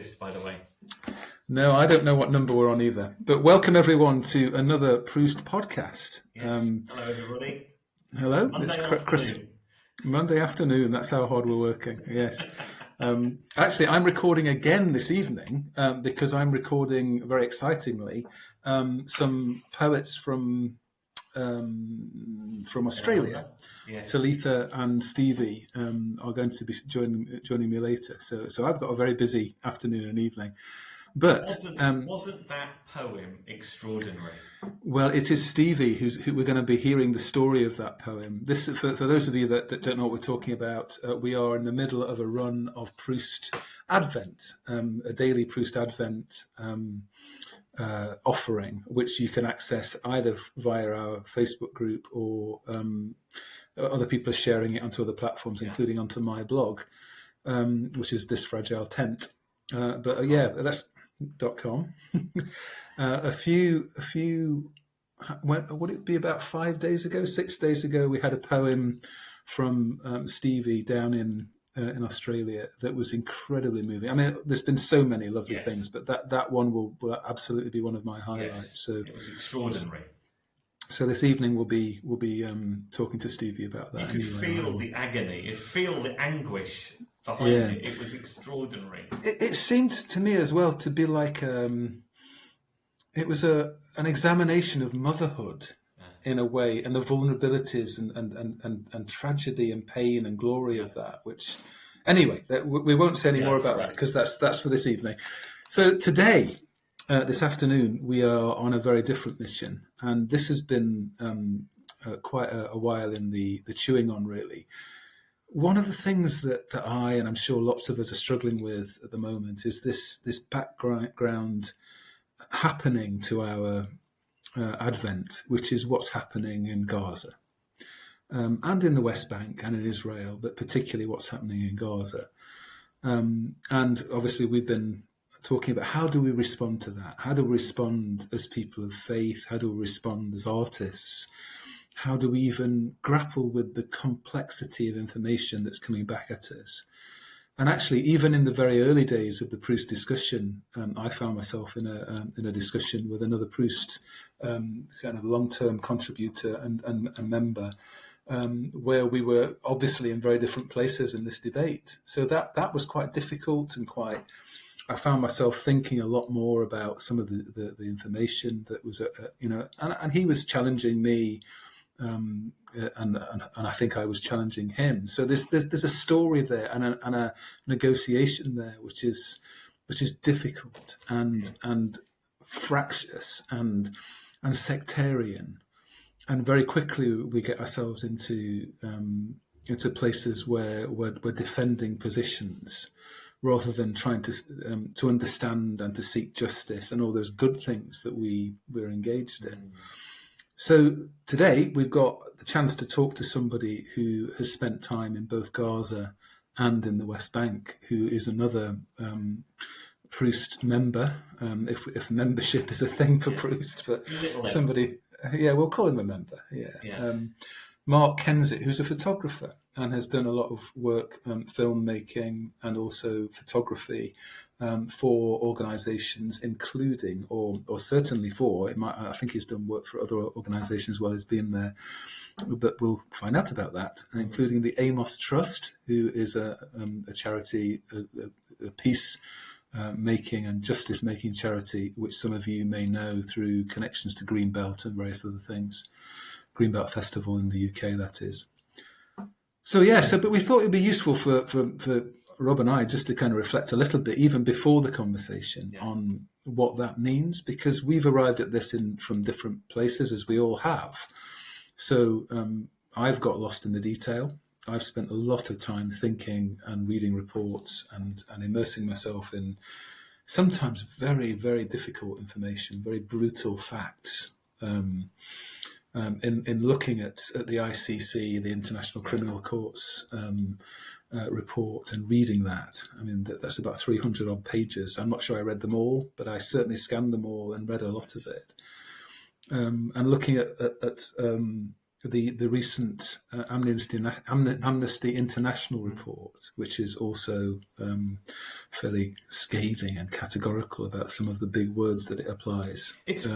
this, by the way. No, I don't know what number we're on either. But welcome everyone to another Proust podcast. Yes. Hello, everybody. Hello, It's Monday Chris. afternoon. Monday afternoon. That's how hard we're working. Yes. Actually, I'm recording again this evening because I'm recording, very excitingly, some poets from Australia. Yes. Talitha and Stevie are going to be joining me later. So I've got a very busy afternoon and evening. But wasn't that poem extraordinary? Well, it is Stevie who we're going to be hearing the story of that poem. This, for those of you that don't know what we're talking about, we are in the middle of a run of Proust Advent, a daily Proust Advent offering, which you can access either via our Facebook group or other people are sharing it onto other platforms, including onto my blog, which is This Fragile Tent. That's .com. A few would it be about 6 days ago, we had a poem from Stevie down in Australia that was incredibly moving. I mean, there's been so many lovely things, but that one will absolutely be one of my highlights. Yes, so it was extraordinary. So this evening we'll be talking to Stevie about that. You could feel the agony, feel the anguish behind it. It was extraordinary. It seemed to me as well to be like it was an examination of motherhood in a way, and the vulnerabilities and tragedy and pain and glory of that. Which, anyway, we won't say any more about that because that's for this evening. So today, this afternoon, we are on a very different mission, and this has been quite a while in the chewing on, really. One of the things that I, and I'm sure lots of us are struggling with at the moment, is this background happening to our Advent, which is what's happening in Gaza and in the West Bank and in Israel, but particularly what's happening in Gaza. And obviously we've been talking about how do we respond to that? How do we respond as people of faith? How do we respond as artists? How do we even grapple with the complexity of information that's coming back at us? And actually, even in the very early days of the Proust discussion, I found myself in a discussion with another Proust kind of long-term contributor and member, where we were obviously in very different places in this debate. So that was quite difficult and quite. I found myself thinking a lot more about some of the information that was, and he was challenging me. And I think I was challenging him. So there's a story there and a negotiation there, which is difficult and fractious and sectarian. And very quickly we get ourselves into places where we're defending positions rather than trying to understand and to seek justice and all those good things that we're engaged in. So today we've got the chance to talk to somebody who has spent time in both Gaza and in the West Bank, who is another Proust member, if membership is a thing for Proust, but somebody, we'll call him a member. Mark Kensett, who's a photographer and has done a lot of work, filmmaking and also photography for organisations, including, or certainly I think he's done work for other organisations as well as being there, but we'll find out about that, including the Amos Trust, who is a charity, a peace making and justice making charity, which some of you may know through connections to Greenbelt and various other things. Greenbelt Festival in the UK, that is. But we thought it'd be useful for Rob and I just to kind of reflect a little bit, even before the conversation, on what that means, because we've arrived at this from different places, as we all have. So I've got lost in the detail. I've spent a lot of time thinking and reading reports and immersing myself in sometimes very, very difficult information, very brutal facts. In looking at the ICC, the International Criminal Court's report, and reading that. I mean, that's about 300 odd pages. I'm not sure I read them all, but I certainly scanned them all and read a lot of it. And looking at the recent Amnesty International report, which is also fairly scathing and categorical about some of the big words that it applies. It's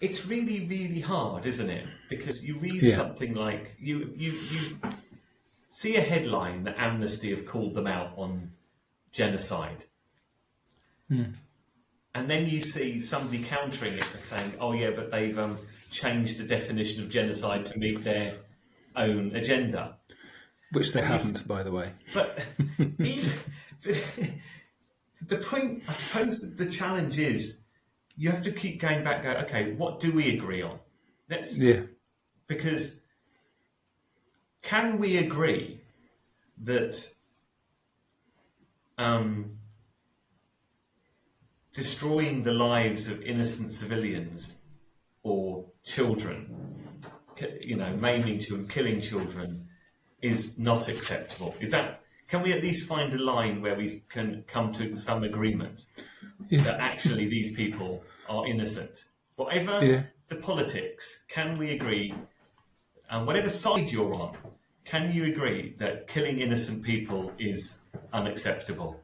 it's really, really hard, isn't it? Because you read Yeah. something like you see a headline that Amnesty have called them out on genocide. And then you see somebody countering it and saying, "Oh yeah, but they've changed the definition of genocide to meet their own agenda," Which they And haven't, by the way. But even, the point, I suppose, the challenge is you have to keep going back. Go, okay, what do we agree on? Because can we agree that destroying the lives of innocent civilians or children, maiming children, killing children, is not acceptable? Can we at least find a line where we can come to some agreement that actually these people are innocent? Whatever the politics, can we agree, and whatever side you're on, can you agree that killing innocent people is unacceptable?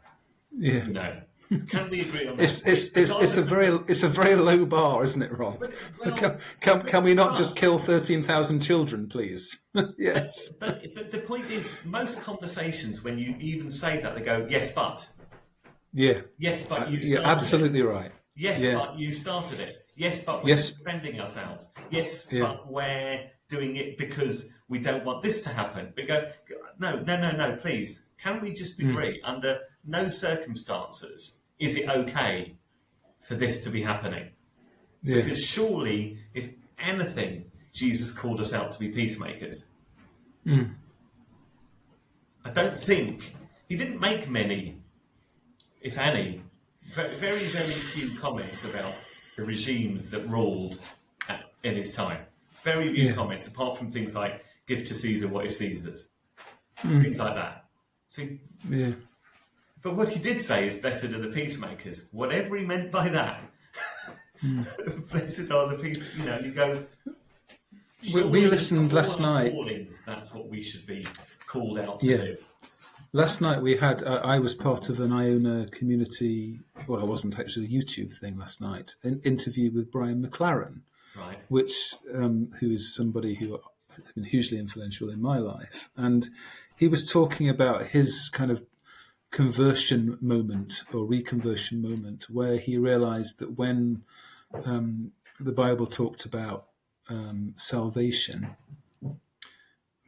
Can we agree on that? It's a very low bar, isn't it, Rob? Can we not just kill 13,000 children, please? Yes. But the point is, most conversations, when you even say that, they go, "Yes, but." Yeah. Yes, but you started absolutely it. right. Yes, but you started it. Yes, but we're defending ourselves. Yes, but we're doing it because we don't want this to happen. We go, no, please. Can we just agree under no circumstances is it okay for this to be happening? Because surely, if anything, Jesus called us out to be peacemakers. I don't think he didn't make many, if any, very, very few comments about the regimes that ruled in his time. Very few comments, apart from things like "give to Caesar what is Caesar's," things like that. So, but what he did say is, "Blessed are the peacemakers." Whatever he meant by that, blessed are the peace. You go. We listened last night. That's what we should be called out to do. Last night we had, I was part of an Iona community, well, I wasn't actually, a YouTube thing last night, an interview with Brian McLaren, right? Who is somebody who has been hugely influential in my life. And he was talking about his kind of conversion moment or reconversion moment where he realized that when the Bible talked about salvation,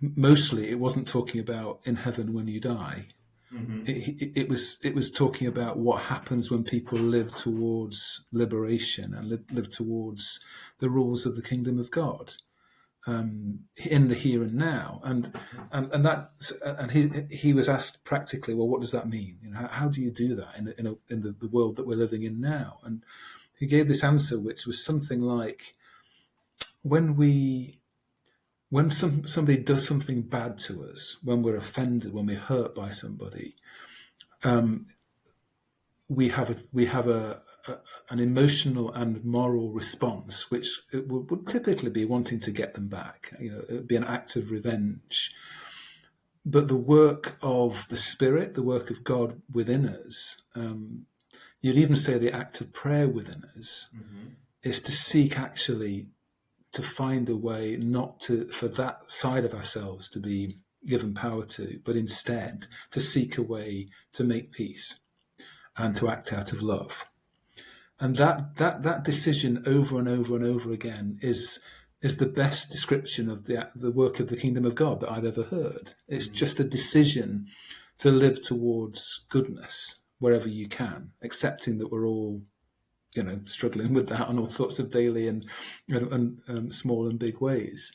mostly it wasn't talking about in heaven when you die. It was talking about what happens when people live towards liberation and live towards the rules of the kingdom of God in the here and now. And he was asked practically, well, what does that mean? How do you do that in the world that we're living in now? And he gave this answer, which was something like, when somebody does something bad to us, when we're offended, when we're hurt by somebody, we have an emotional and moral response, which it would typically be wanting to get them back. It would be an act of revenge. But the work of the Spirit, the work of God within us, you'd even say the act of prayer within us, is to seek actually to find a way not for that side of ourselves to be given power to, but instead to seek a way to make peace and to act out of love. And that decision over and over and over again is the best description of the work of the kingdom of God that I've ever heard. It's just a decision to live towards goodness wherever you can, accepting that we're all struggling with that on all sorts of daily and small and big ways.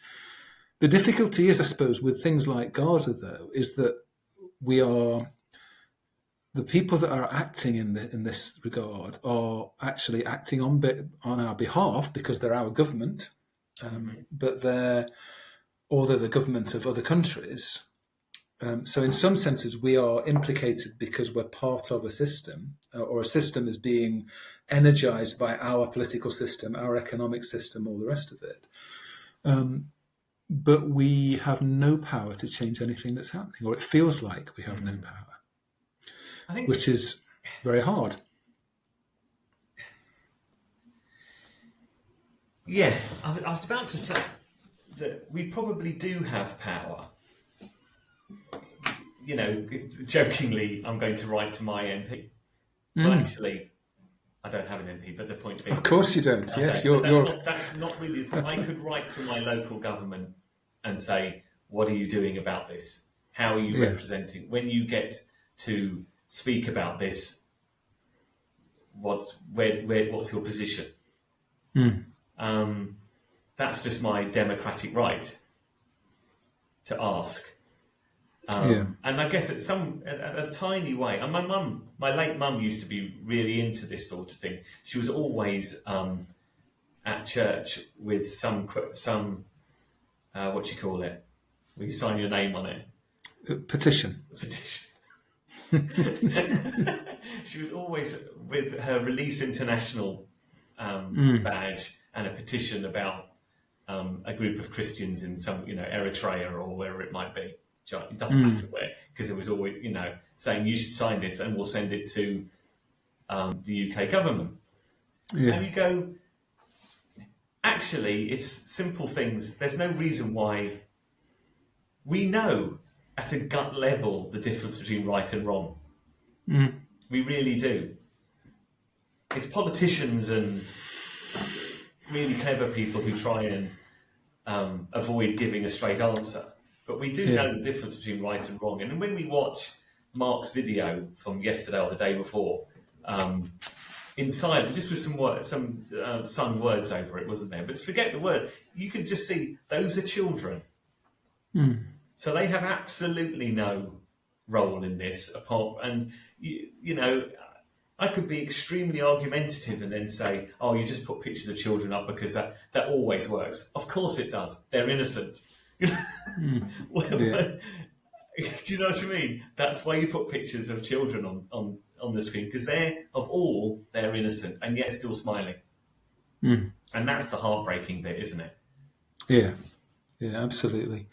The difficulty is, I suppose, with things like Gaza, though, is that the people that are acting in this regard are actually acting on our behalf because they're our government, but they're the government of other countries. So in some senses, we are implicated because we're part of a system, or a system is being energized by our political system, our economic system, all the rest of it. but we have no power to change anything that's happening, or it feels like we have no power, I think, which is very hard. yeah, I was about to say that we probably do have power. You know, jokingly, I'm going to write to my MP. Well, actually, I don't have an MP, but the point being... Of course you don't. Yes, that's not really the point. I could write to my local government and say, what are you doing about this? How are you representing? When you get to speak about this, what's your position? That's just my democratic right to ask. And I guess at a tiny way, and my late mum used to be really into this sort of thing. She was always at church with some what do you call it? Where you sign your name on it. Petition. She was always with her Release International badge and a petition about a group of Christians in some, Eritrea or wherever it might be. It doesn't matter where, because it was always, saying you should sign this and we'll send it to the UK government. Yeah. And you go, actually, it's simple things. There's no reason why. We know at a gut level the difference between right and wrong. We really do. It's politicians and really clever people who try and avoid giving a straight answer. But we do know the difference between right and wrong. And when we watch Mark's video from yesterday or the day before, inside, just with some sung words over it, wasn't there? But forget the word. You can just see those are children. So they have absolutely no role in this. And, I could be extremely argumentative and then say, oh, you just put pictures of children up because that always works. Of course it does. They're innocent. Do you know what I mean? That's why you put pictures of children on the screen, because they're innocent and yet still smiling. And that's the heartbreaking bit, isn't it? Yeah, absolutely.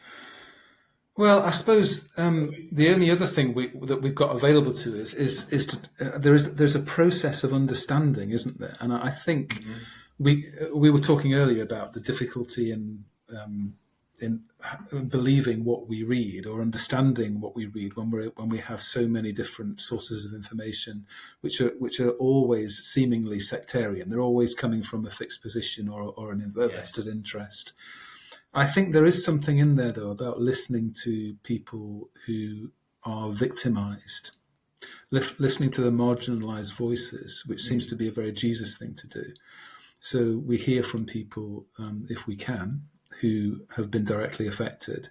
Well, I suppose the only other thing that we've got available to us is there's a process of understanding, isn't there? And I think we were talking earlier about the difficulty in believing what we read or understanding what we read when we have so many different sources of information which are always seemingly sectarian. They're always coming from a fixed position or an vested interest. I think there is something in there, though, about listening to people who are victimized, listening to the marginalized voices, which seems to be a very Jesus thing to do. So we hear from people, if we can, who have been directly affected,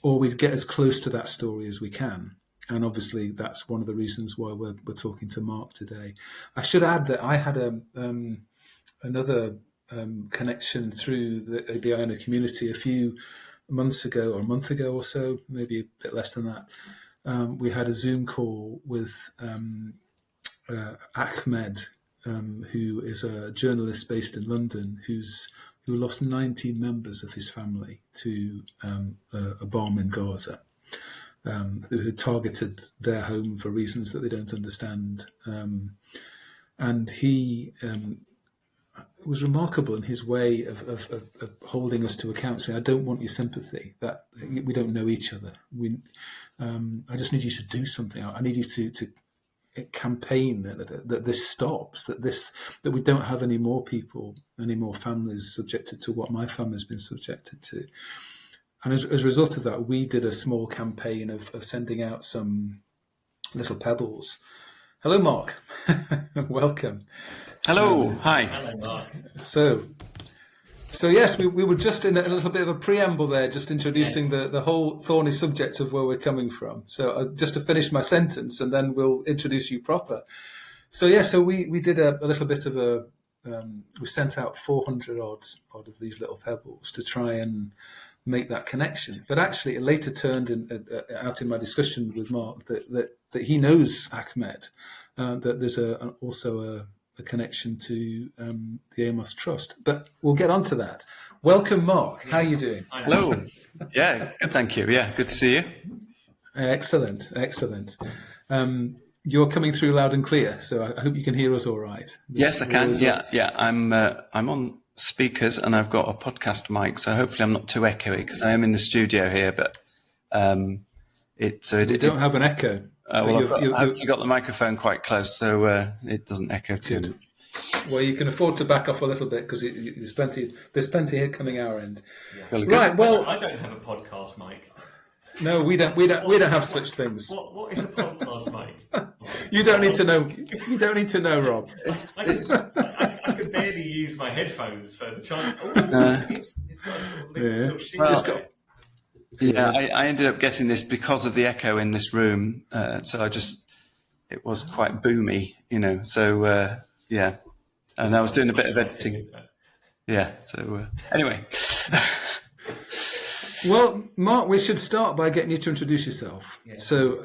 or we get as close to that story as we can. And obviously that's one of the reasons why we're talking to Mark today. I should add that I had another connection through the INO community a few months ago, or a month ago or so, maybe a bit less than that. We had a Zoom call with Ahmed, who is a journalist based in London, who lost 19 members of his family to a bomb in Gaza, who had targeted their home for reasons that they don't understand. And he was remarkable in his way of holding us to account, saying, I don't want your sympathy, that we don't know each other. I just need you to do something. I need you to campaign that this stops, that we don't have any more people, any more families subjected to what my family's been subjected to. And as a result of that, we did a small campaign of sending out some little pebbles. Hello, Mark. Welcome. Hello. Hi. Hello, Mark. So yes, we were just in a little bit of a preamble there, just introducing the whole thorny subject of where we're coming from. So just to finish my sentence, and then we'll introduce you proper. So we did a little bit of we sent out 400 odd of these little pebbles to try and make that connection. But actually, it later turned out in my discussion with Mark that he knows Ahmed, that there's also the connection to the Amos Trust. But we'll get on to that. Welcome, Mark. How are you doing? Hello. Yeah, good, thank you. Yeah, good to see you. Excellent. You're coming through loud and clear, so I hope you can hear us all right. Yes, I can. Yeah. I'm on speakers and I've got a podcast mic, so hopefully I'm not too echoey because I am in the studio here. But we don't have an echo. I've actually got the microphone quite close, so it doesn't echo too much. Well, you can afford to back off a little bit because there's plenty here coming our end. Yeah. Right. Well, I don't have a podcast mic. No, we don't have such things. What is a podcast mic? You don't need to know. You don't need to know, Rob. I could barely use my headphones, so the chance. It's got a sort of little sheen. Yeah, I ended up getting this because of the echo in this room. So it was quite boomy, So yeah, and I was doing a bit of editing. Yeah. So anyway. Well, Mark, we should start by getting you to introduce yourself. Yeah, so,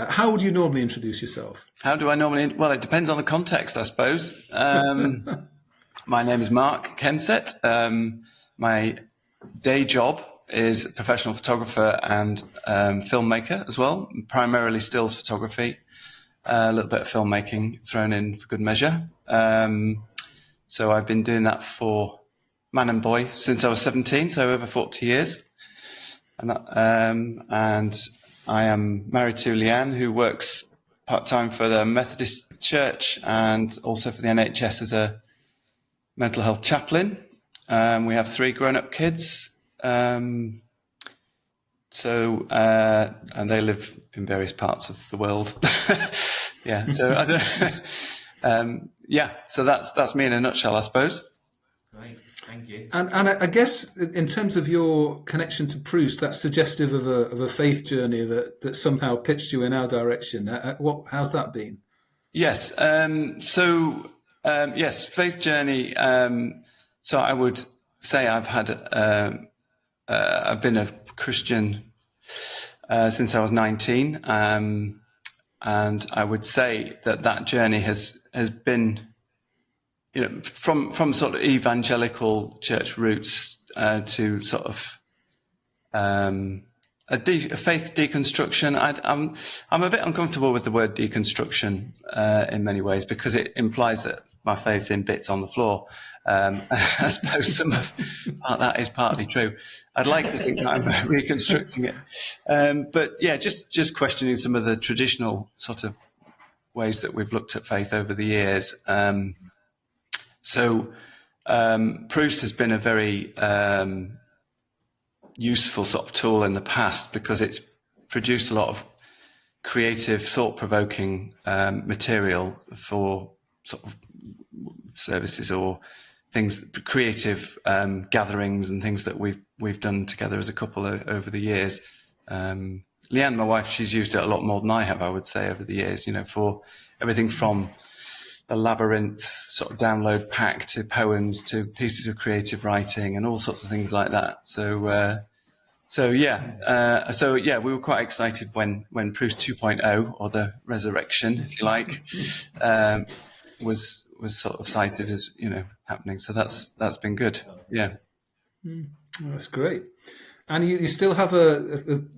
how would you normally introduce yourself? How do I normally? Well, it depends on the context, I suppose. My name is Mark Kensett. My day job is professional photographer and filmmaker as well, primarily stills photography, a little bit of filmmaking thrown in for good measure. So I've been doing that for man and boy since I was 17, so over 40 years. And I am married to Leanne, who works part-time for the Methodist Church and also for the NHS as a mental health chaplain. We have 3 grown-up kids. And they live in various parts of the world. Yeah. So so that's me in a nutshell, I suppose. Great. Thank you. And I guess in terms of your connection to Proust, that's suggestive of a faith journey that somehow pitched you in our direction. How's that been? Yes. Yes, faith journey. So I would say I've been a Christian since I was 19, and I would say that journey has been, from sort of evangelical church roots to sort of a faith deconstruction. I'm a bit uncomfortable with the word deconstruction in many ways because it implies that my faith's in bits on the floor. I suppose some of that is partly true. I'd like to think that I'm reconstructing it, but yeah, just questioning some of the traditional sort of ways that we've looked at faith over the years. So Proust has been a very useful sort of tool in the past because it's produced a lot of creative, thought-provoking material for sort of services or things, creative gatherings and things that we've done together as a couple over the years. Leanne, my wife, she's used it a lot more than I have, I would say, over the years, for everything from the Labyrinth sort of download pack to poems to pieces of creative writing and all sorts of things like that. So we were quite excited when Proust 2.0, or the resurrection, if you like, was sort of cited as happening. So that's been good. Yeah, that's great. And you still have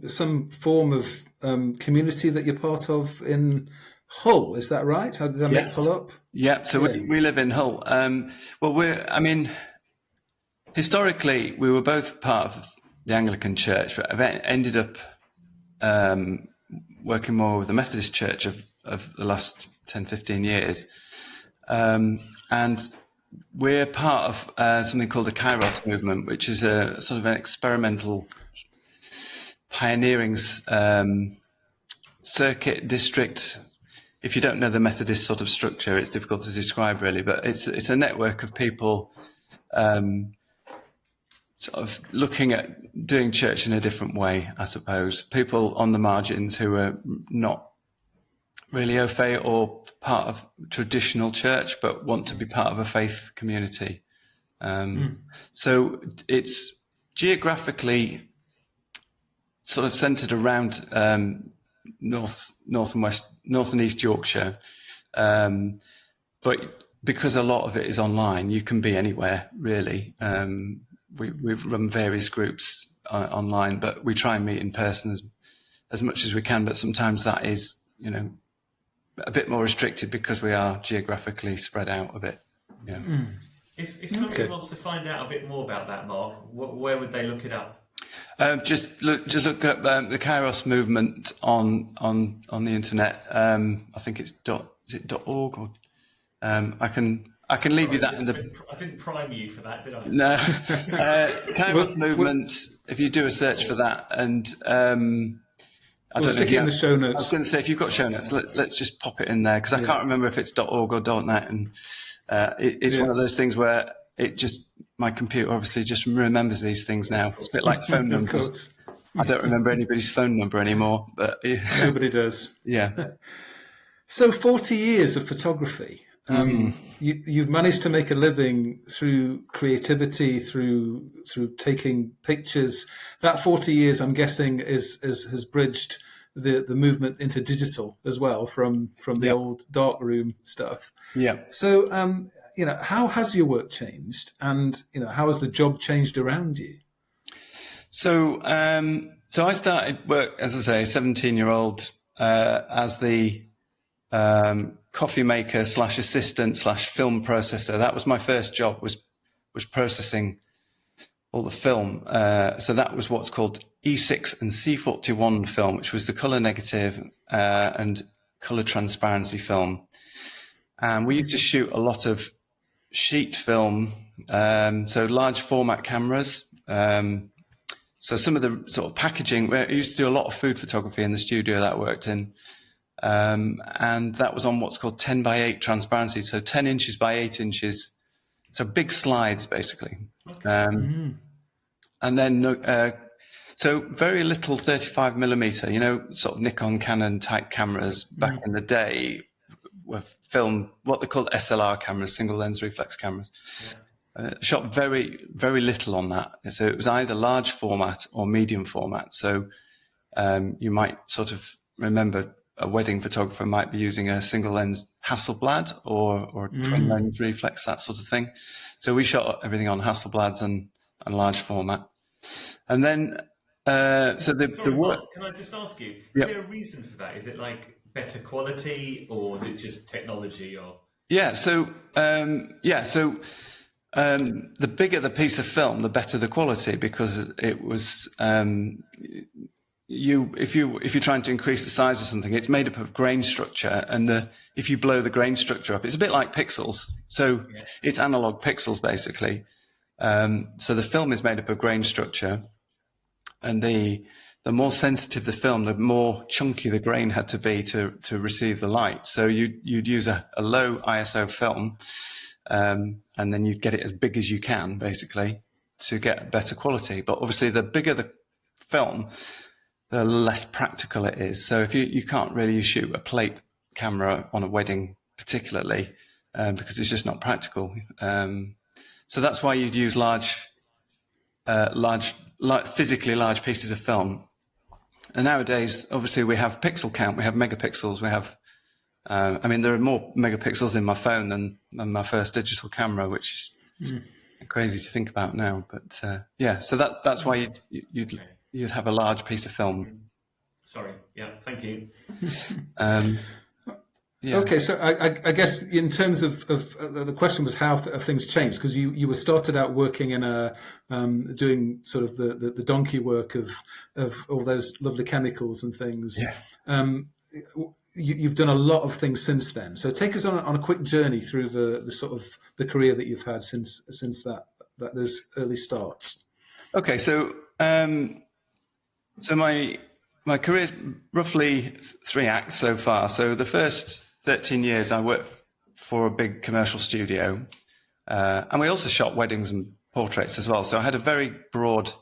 some form of community that you're part of in Hull, is that right? How did I make Hull up? Yeah, so we live in Hull. Historically, we were both part of the Anglican Church, but I've ended up working more with the Methodist Church of the last 10, 15 years. And we're part of something called the Kairos movement, which is a sort of an experimental pioneering circuit district. If you don't know the Methodist sort of structure, it's difficult to describe really, but it's a network of people sort of looking at doing church in a different way, I suppose. People on the margins who are not really au fait or part of traditional church, but want to be part of a faith community. So it's geographically sort of centred around north and east Yorkshire, but because a lot of it is online, you can be anywhere, really. We run various groups online, but we try and meet in person as much as we can. But sometimes that is, a bit more restricted because we are geographically spread out a bit. Yeah. If somebody wants to find out a bit more about that, Mark, where would they look it up? Just look up the Kairos movement on the internet. I think it's .org or I can leave you that in the. I didn't prime you for that, did I? No, Kairos movement. If you do a search for that, and we'll stick it in the show notes. I was going to say, if you've got show notes, let's just pop it in there, because I can't remember if it's .org or .net, and it's one of those things where my computer obviously just remembers these things now. It's a bit like phone numbers. I don't remember anybody's phone number anymore, but nobody does. Yeah. So 40 years of photography. You've managed to make a living through creativity, through taking pictures. That 40 years, I'm guessing, has bridged the movement into digital as well, from the old darkroom stuff. Yeah. So, how has your work changed, and how has the job changed around you? So I started work, as I say, 17-year-old, as the coffee maker / assistant / film processor. That was my first job, was processing all the film. So that was what's called E6 and C41 film, which was the color negative and color transparency film. And we used to shoot a lot of sheet film, so large format cameras. So some of the sort of packaging, we used to do a lot of food photography in the studio that I worked in. And that was on what's called 10 by 8 transparency, so 10 inches by 8 inches, so big slides basically. Okay. And then so very little 35 millimeter, sort of Nikon, Canon type cameras back in the day were filmed what they called SLR cameras, single lens reflex cameras. Shot very, very little on that. So it was either large format or medium format. So you might sort of remember a wedding photographer might be using a single lens Hasselblad or twin lens reflex, that sort of thing. So we shot everything on Hasselblads and large format. And then, the work. Mark, can I just ask you, is Yep. there a reason for that? Is it like better quality, or is it just technology? Or the bigger the piece of film, the better the quality, because it was if you're trying to increase the size of something, it's made up of grain structure, and if you blow the grain structure up, it's a bit like pixels. So it's analog pixels basically. So the film is made up of grain structure, and the more sensitive the film, the more chunky the grain had to be to receive the light. So you'd use a low ISO film, and then you'd get it as big as you can, basically, to get better quality. But obviously, the bigger the film, the less practical it is. So if you can't really shoot a plate camera on a wedding, particularly, because it's just not practical. So that's why you'd use physically large pieces of film. And nowadays, obviously, we have pixel count, we have megapixels, we have. There are more megapixels in my phone than my first digital camera, which is crazy to think about now. But so that's why you'd have a large piece of film. Sorry, thank you. Okay, so I guess in terms of the question was how have things changed, because you were started out working in doing sort of the donkey work of all those lovely chemicals and those. You've done a lot of things since then. So take us on a quick journey through the sort of the career that you've had since those early starts. Okay, so my career's roughly 3 acts so far. So the first 13 years I worked for a big commercial studio, and we also shot weddings and portraits as well. So I had a very broad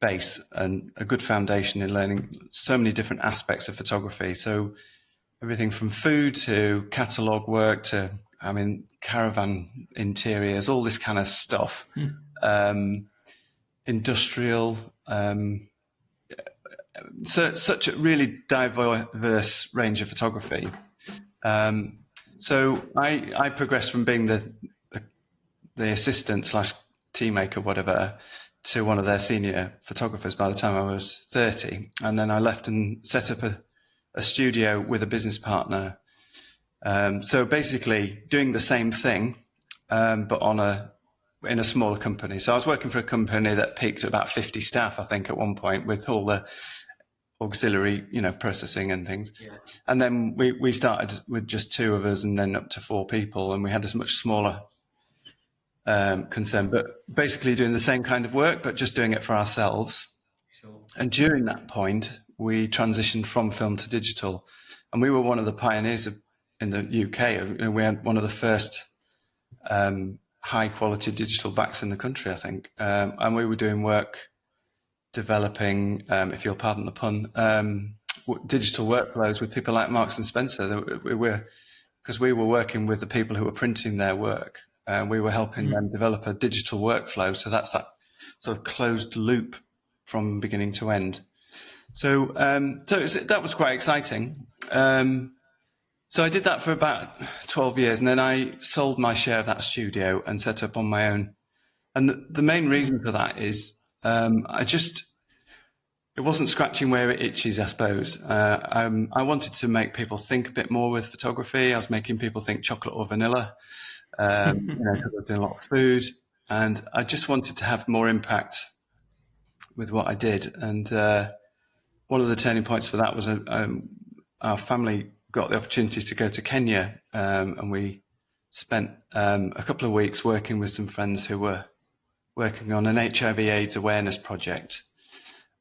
base and a good foundation in learning so many different aspects of photography. So everything from food to catalogue work to, caravan interiors, all this kind of stuff. Industrial, so such a really diverse range of photography. So I progressed from being the assistant slash tea maker, whatever, to one of their senior photographers by the time I was 30. And then I left and set up a studio with a business partner. So basically doing the same thing, but in a smaller company. So I was working for a company that peaked at about 50 staff, I think, at one point, with all the auxiliary, processing and things. Yeah. And then we started with just 2 of us and then up to 4 people, and we had a much smaller concern, but basically doing the same kind of work, but just doing it for ourselves. Sure. And during that point, we transitioned from film to digital, and we were one of the pioneers in the UK. We had one of the first high quality digital backs in the country, I think. And we were doing work developing, if you'll pardon the pun, digital workflows with people like Marks and Spencer. Because we were working with the people who were printing their work, and we were helping them develop a digital workflow. So that's that sort of closed loop from beginning to end. So that was quite exciting. So I did that for about 12 years, and then I sold my share of that studio and set up on my own. And the main reason for that is it wasn't scratching where it itches, I suppose. I wanted to make people think a bit more with photography. I was making people think chocolate or vanilla, because I was doing a lot of food, and I just wanted to have more impact with what I did. And one of the turning points for that was our family got the opportunity to go to Kenya, and we spent a couple of weeks working with some friends who were working on an HIV/AIDS awareness project.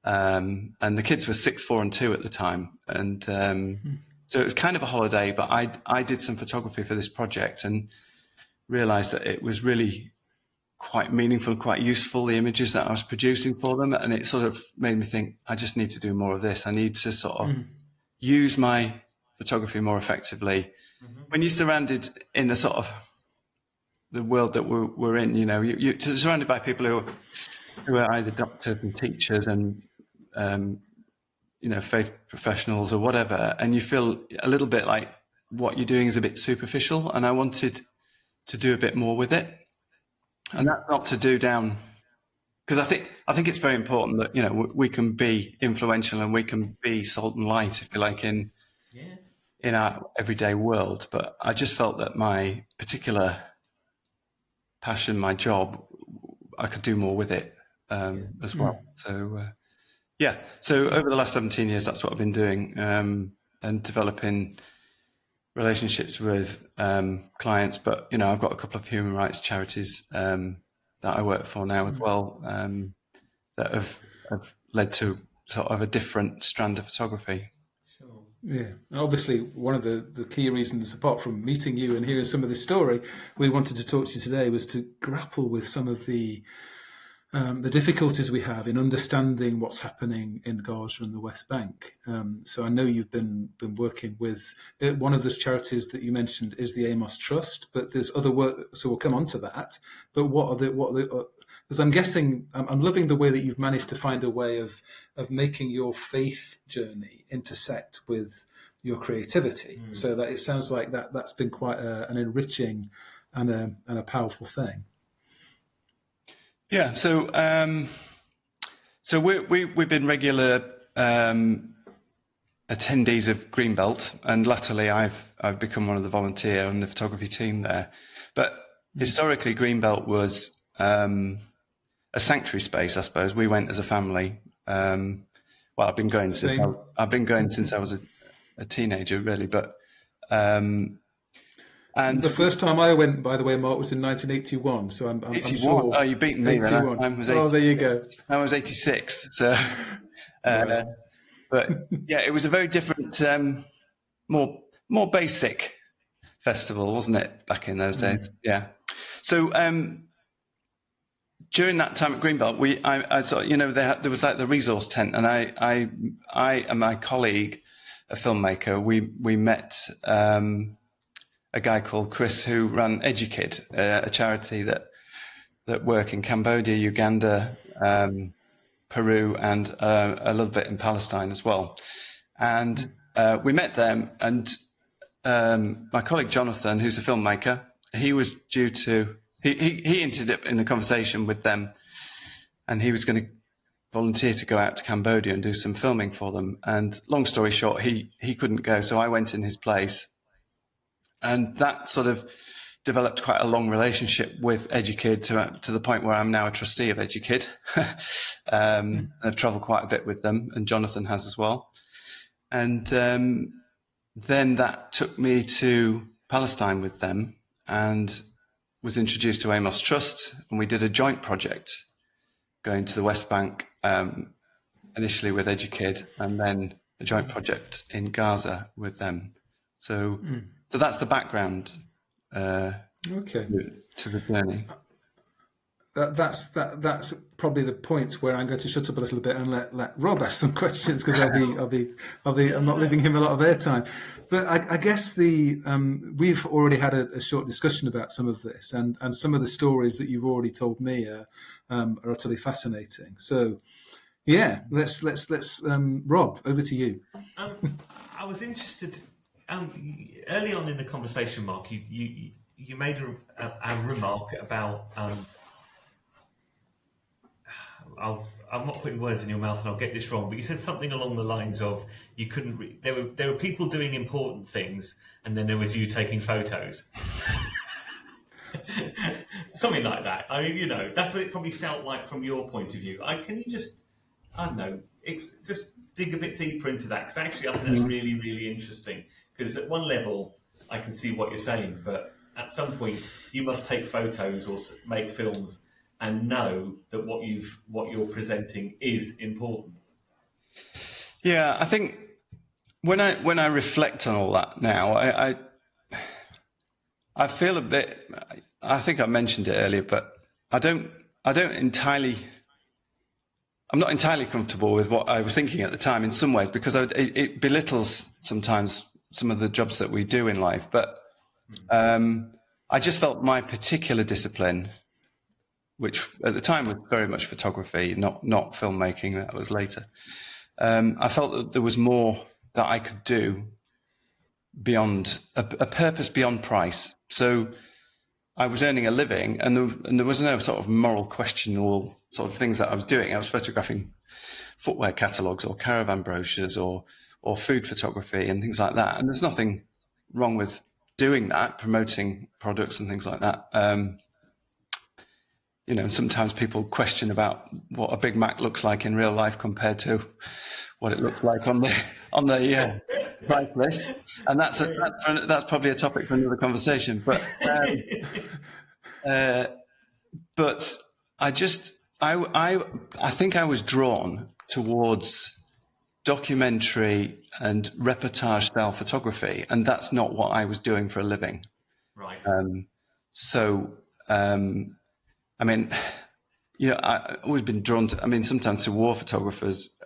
And the kids were 6, 4 and 2 at the time. And so it was kind of a holiday, but I did some photography for this project and realized that it was really quite meaningful, quite useful, the images that I was producing for them. And it sort of made me think, I just need to do more of this. I need to sort of use my photography more effectively. When you're surrounded in the sort of the world that we're in, you're surrounded by people who are either doctors and teachers and faith professionals or whatever, and you feel a little bit like what you're doing is a bit superficial, and I wanted to do a bit more with it. And that's not to do down, because I think it's very important that we can be influential and we can be salt and light, if you like, in our everyday world. But I just felt that my particular passion, my job, I could do more with it as well. So so over the last 17 years, that's what I've been doing, and developing relationships with clients. But I've got a couple of human rights charities that I work for now as well, that have led to sort of a different strand of photography. Yeah, obviously one of the key reasons, apart from meeting you and hearing some of this story, we wanted to talk to you today was to grapple with some of the difficulties we have in understanding what's happening in Gaza and the West Bank. So I know you've been working with one of those charities that you mentioned is the Amos Trust, but there's other work. So we'll come on to that. But because I'm guessing, I'm loving the way that you've managed to find a way of making your faith journey intersect with your creativity, so that it sounds like that's been quite an enriching and a powerful thing. Yeah, so we've been regular attendees of Greenbelt, and latterly I've become one of the volunteer on the photography team there. But historically, Greenbelt was a sanctuary space, I suppose. We went as a family. I've been going since I was a teenager, really. But and the first time I went, by the way, Mark, was in 1981. So I'm sure. Oh, you've beaten me. 81. There you go. I was 86. So, but yeah, it was a very different, more basic festival, wasn't it, back in those days? Yeah. So during that time at Greenbelt, I thought, there was like the resource tent, and I and my colleague, a filmmaker, we met a guy called Chris who ran EduKid, a charity that work in Cambodia, Uganda, Peru, and a little bit in Palestine as well. And we met them, and my colleague Jonathan, who's a filmmaker, he was due to, he ended up in a conversation with them, and he was going to volunteer to go out to Cambodia and do some filming for them. And long story short, he couldn't go, so I went in his place. And that sort of developed quite a long relationship with EduKid to the point where I'm now a trustee of EduKid. I've travelled quite a bit with them, and Jonathan has as well. And then that took me to Palestine with them, and was introduced to Amos Trust, and we did a joint project going to the West Bank, initially with EduKid, and then a joint project in Gaza with them. So that's the background Okay. to the journey. That's probably the point where I'm going to shut up a little bit and let Rob ask some questions, because I'm not leaving him a lot of airtime. But I guess we've already had a short discussion about some of this, and some of the stories that you've already told me are utterly fascinating. So yeah, let's Rob, over to you. I was interested early on in the conversation, Mark. You made a remark about. I'm not putting words in your mouth, and I'll get this wrong, but you said something along the lines of you couldn't. There were people doing important things, and then there was you taking photos. Something like that. I mean, that's what it probably felt like from your point of view. Can you just, I don't know, just dig a bit deeper into that? Because actually, I think that's really, really interesting. Because at one level, I can see what you're saying, but at some point, you must take photos or make films and know that what you're presenting is important. Yeah, I think when I reflect on all that now, I feel a bit. I think I mentioned it earlier, but I'm not entirely comfortable with what I was thinking at the time in some ways, because it belittles sometimes some of the jobs that we do in life. But I just felt my particular discipline, which at the time was very much photography, not filmmaking. That was later. I felt that there was more that I could do beyond a purpose beyond price. So I was earning a living, and there was no sort of moral questionable sort of things that I was doing. I was photographing footwear catalogues or caravan brochures or food photography and things like that. And there's nothing wrong with doing that, promoting products and things like that. Sometimes people question about what a Big Mac looks like in real life compared to what it looks like on the price list, and that's probably a topic for another conversation. But I think I was drawn towards documentary and reportage style photography, and that's not what I was doing for a living. Right. I mean, I've always been drawn to, sometimes to war photographers,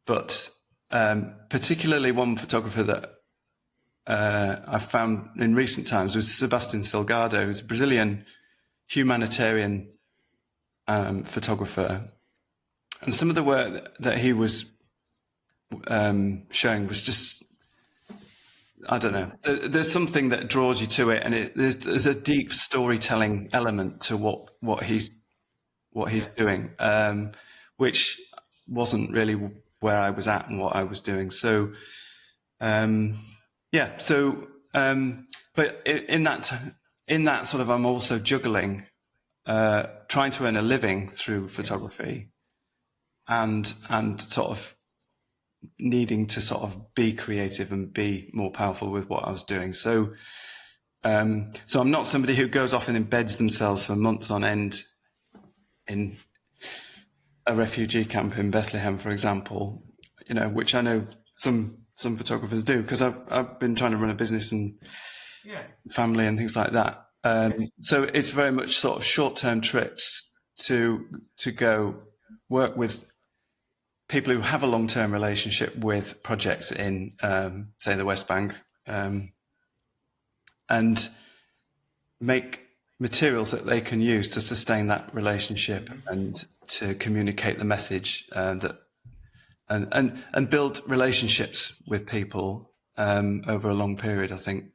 but particularly one photographer that I found in recent times was Sebastian Salgado, who's a Brazilian humanitarian photographer. And some of the work that he was showing was just, I don't know. There's something that draws you to it, and there's a deep storytelling element to what he's doing, which wasn't really where I was at and what I was doing. So, yeah. So, but in that sort of, I'm also juggling, trying to earn a living through photography, and sort of needing to sort of be creative and be more powerful with what I was doing. So I'm not somebody who goes off and embeds themselves for months on end in a refugee camp in Bethlehem, for example, which I know some photographers do, because I've been trying to run a business and family and things like that. So it's very much sort of short-term trips to go work with people who have a long-term relationship with projects in, say, the West Bank, and make materials that they can use to sustain that relationship and to communicate the message and build relationships with people over a long period, I think.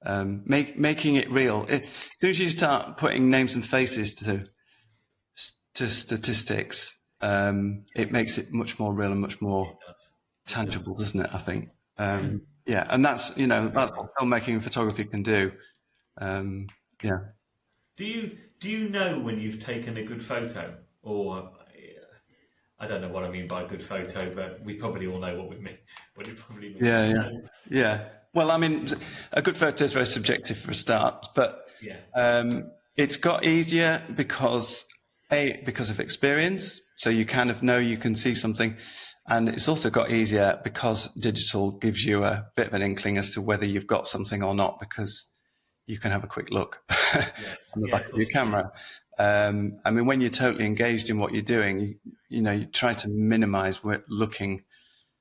Making it real. As soon as you start putting names and faces to statistics, it makes it much more real and much more tangible, doesn't it? I think. Yeah, and that's that's what filmmaking and photography can do. Yeah. Do you know when you've taken a good photo, or I don't know what I mean by a good photo, but we probably all know what we mean. What it probably means. Yeah. Well, I mean, a good photo is very subjective for a start, but it's got easier because of experience. So you kind of know you can see something, and it's also got easier because digital gives you a bit of an inkling as to whether you've got something or not, because you can have a quick look on the back of your camera. I mean, when you're totally engaged in what you're doing, you try to minimize looking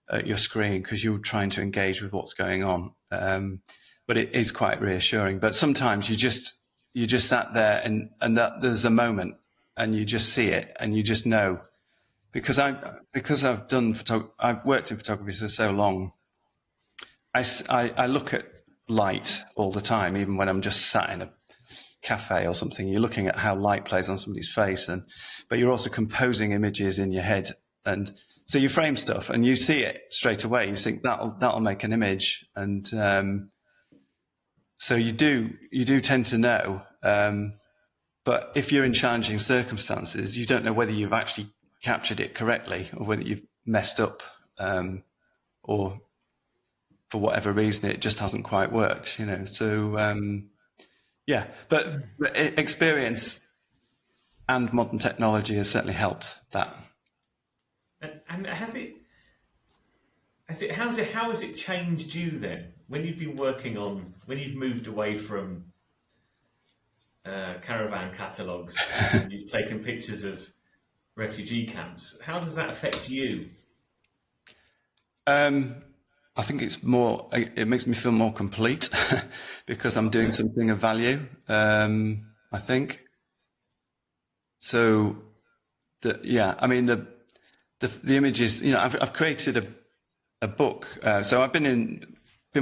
at your screen because you're trying to engage with what's going on. But it is quite reassuring. But sometimes you just sat there and that there's a moment and you just see it and you just know, because I've worked in photography for so long. I look at light all the time, even when I'm just sat in a cafe or something. You're looking at how light plays on somebody's face, but you're also composing images in your head, and so you frame stuff and you see it straight away. You think that'll make an image, and so you do tend to know. But if you're in challenging circumstances, you don't know whether you've actually captured it correctly or whether you've messed up, or for whatever reason it just hasn't quite worked. So yeah, but experience and modern technology has certainly helped that. And how has it changed you then when you've been when you've moved away from caravan catalogues and you've taken pictures of refugee camps? How does that affect you? I think it makes me feel more complete because I'm doing something of value. I think so. I mean the images. I've created a book. So I've been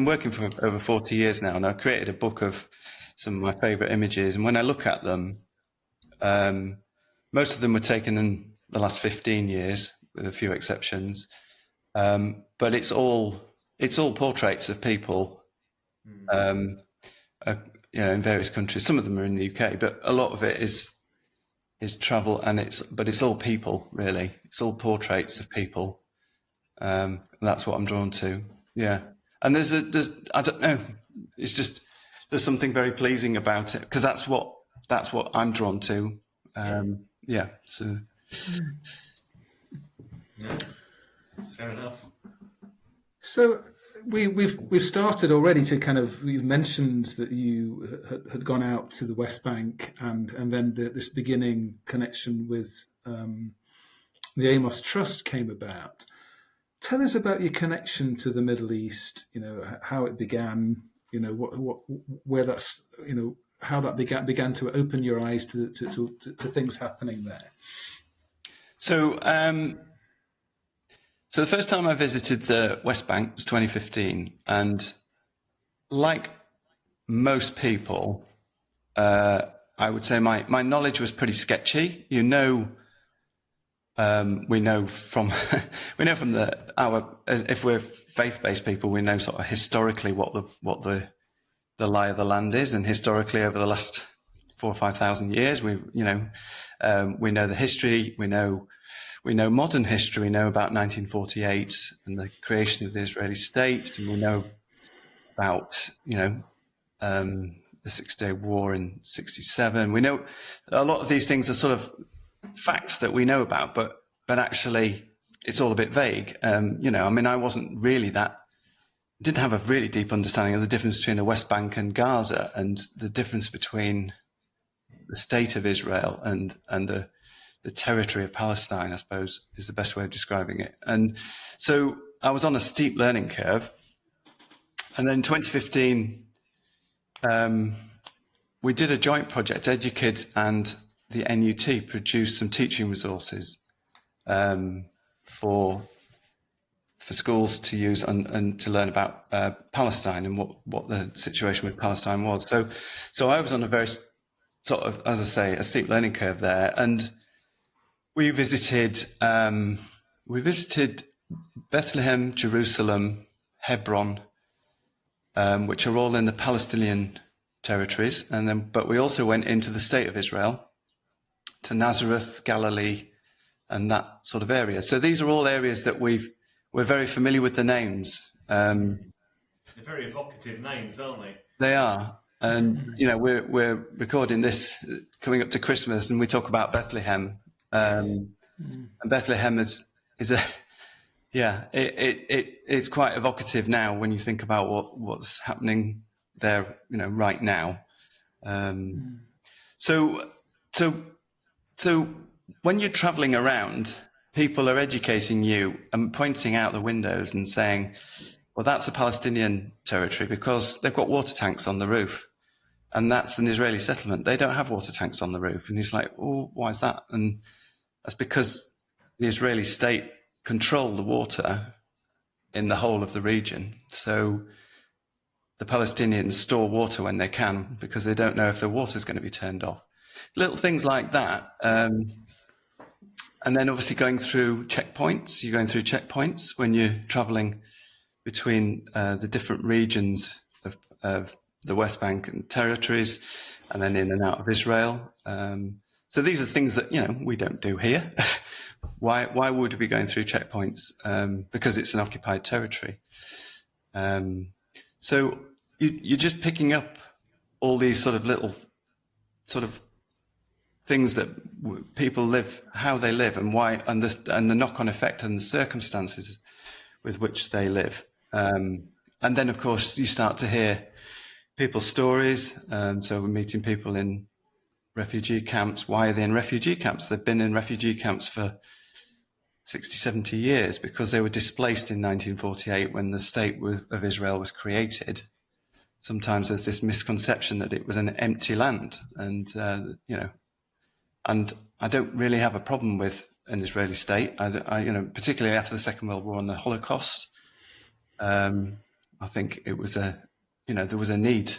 working for over 40 years now, and I've created a book of some of my favourite images. And when I look at them, most of them were taken in the last 15 years, with a few exceptions. But it's all portraits of people, in various countries. Some of them are in the UK, but a lot of it is travel, but it's all people, really. It's all portraits of people. And that's what I'm drawn to. Yeah. And there's I don't know. It's just, there's something very pleasing about it because that's what I'm drawn to. Yeah. So. Yeah, fair enough. So we've started already to kind of, you've mentioned that you had gone out to the West Bank and then this beginning connection with the Amos Trust came about. Tell us about your connection to the Middle East. How it began. Where that's how that began to open your eyes to things happening there. So the first time I visited the West Bank was 2015, and like most people, I would say my knowledge was pretty sketchy. We know from if we're faith-based people, we know sort of historically what the lie of the land is, and historically over the last 4,000 or 5,000 years, we know the history, we know modern history, we know about 1948 and the creation of the Israeli state, and we know about the Six-Day War in '67. We know a lot of these things are sort of facts that we know about, but actually it's all a bit vague. I mean, I didn't have a really deep understanding of the difference between the West Bank and Gaza, and the difference between the state of Israel and the territory of Palestine, I suppose, is the best way of describing it. And so I was on a steep learning curve. And then in 2015, we did a joint project. EduKid and the NUT produced some teaching resources for for schools to use and to learn about Palestine and what the situation with Palestine was. So I was on a very sort of, as I say, a steep learning curve there, and we visited Bethlehem, Jerusalem, Hebron, which are all in the Palestinian territories, but we also went into the state of Israel, to Nazareth, Galilee, and that sort of area. So these are all areas that we're very familiar with the names. They're very evocative names, aren't they? They are, and we're recording this coming up to Christmas, and we talk about Bethlehem, and Bethlehem is a it's quite evocative now when you think about what's happening there, right now. So when you're traveling around, people are educating you and pointing out the windows and saying, well, that's a Palestinian territory because they've got water tanks on the roof. And that's an Israeli settlement. They don't have water tanks on the roof. And he's like, oh, why is that? And that's because the Israeli state control the water in the whole of the region. So the Palestinians store water when they can because they don't know if the water is going to be turned off. Little things like that. And then obviously going through checkpoints. You're going through checkpoints when you're traveling between the different regions of the West Bank and territories, and then in and out of Israel. So these are things that, we don't do here. Why would we be going through checkpoints? Because it's an occupied territory. So you're just picking up all these sort of little sort of things that people live, how they live, and why, and the knock-on effect and the circumstances with which they live. And then, of course, you start to hear people's stories. So we're meeting people in refugee camps. Why are they in refugee camps? They've been in refugee camps for 60, 70 years because they were displaced in 1948 when the state of Israel was created. Sometimes there's this misconception that it was an empty land, and and I don't really have a problem with an Israeli state. I particularly after the Second World War and the Holocaust, I think it was there was a need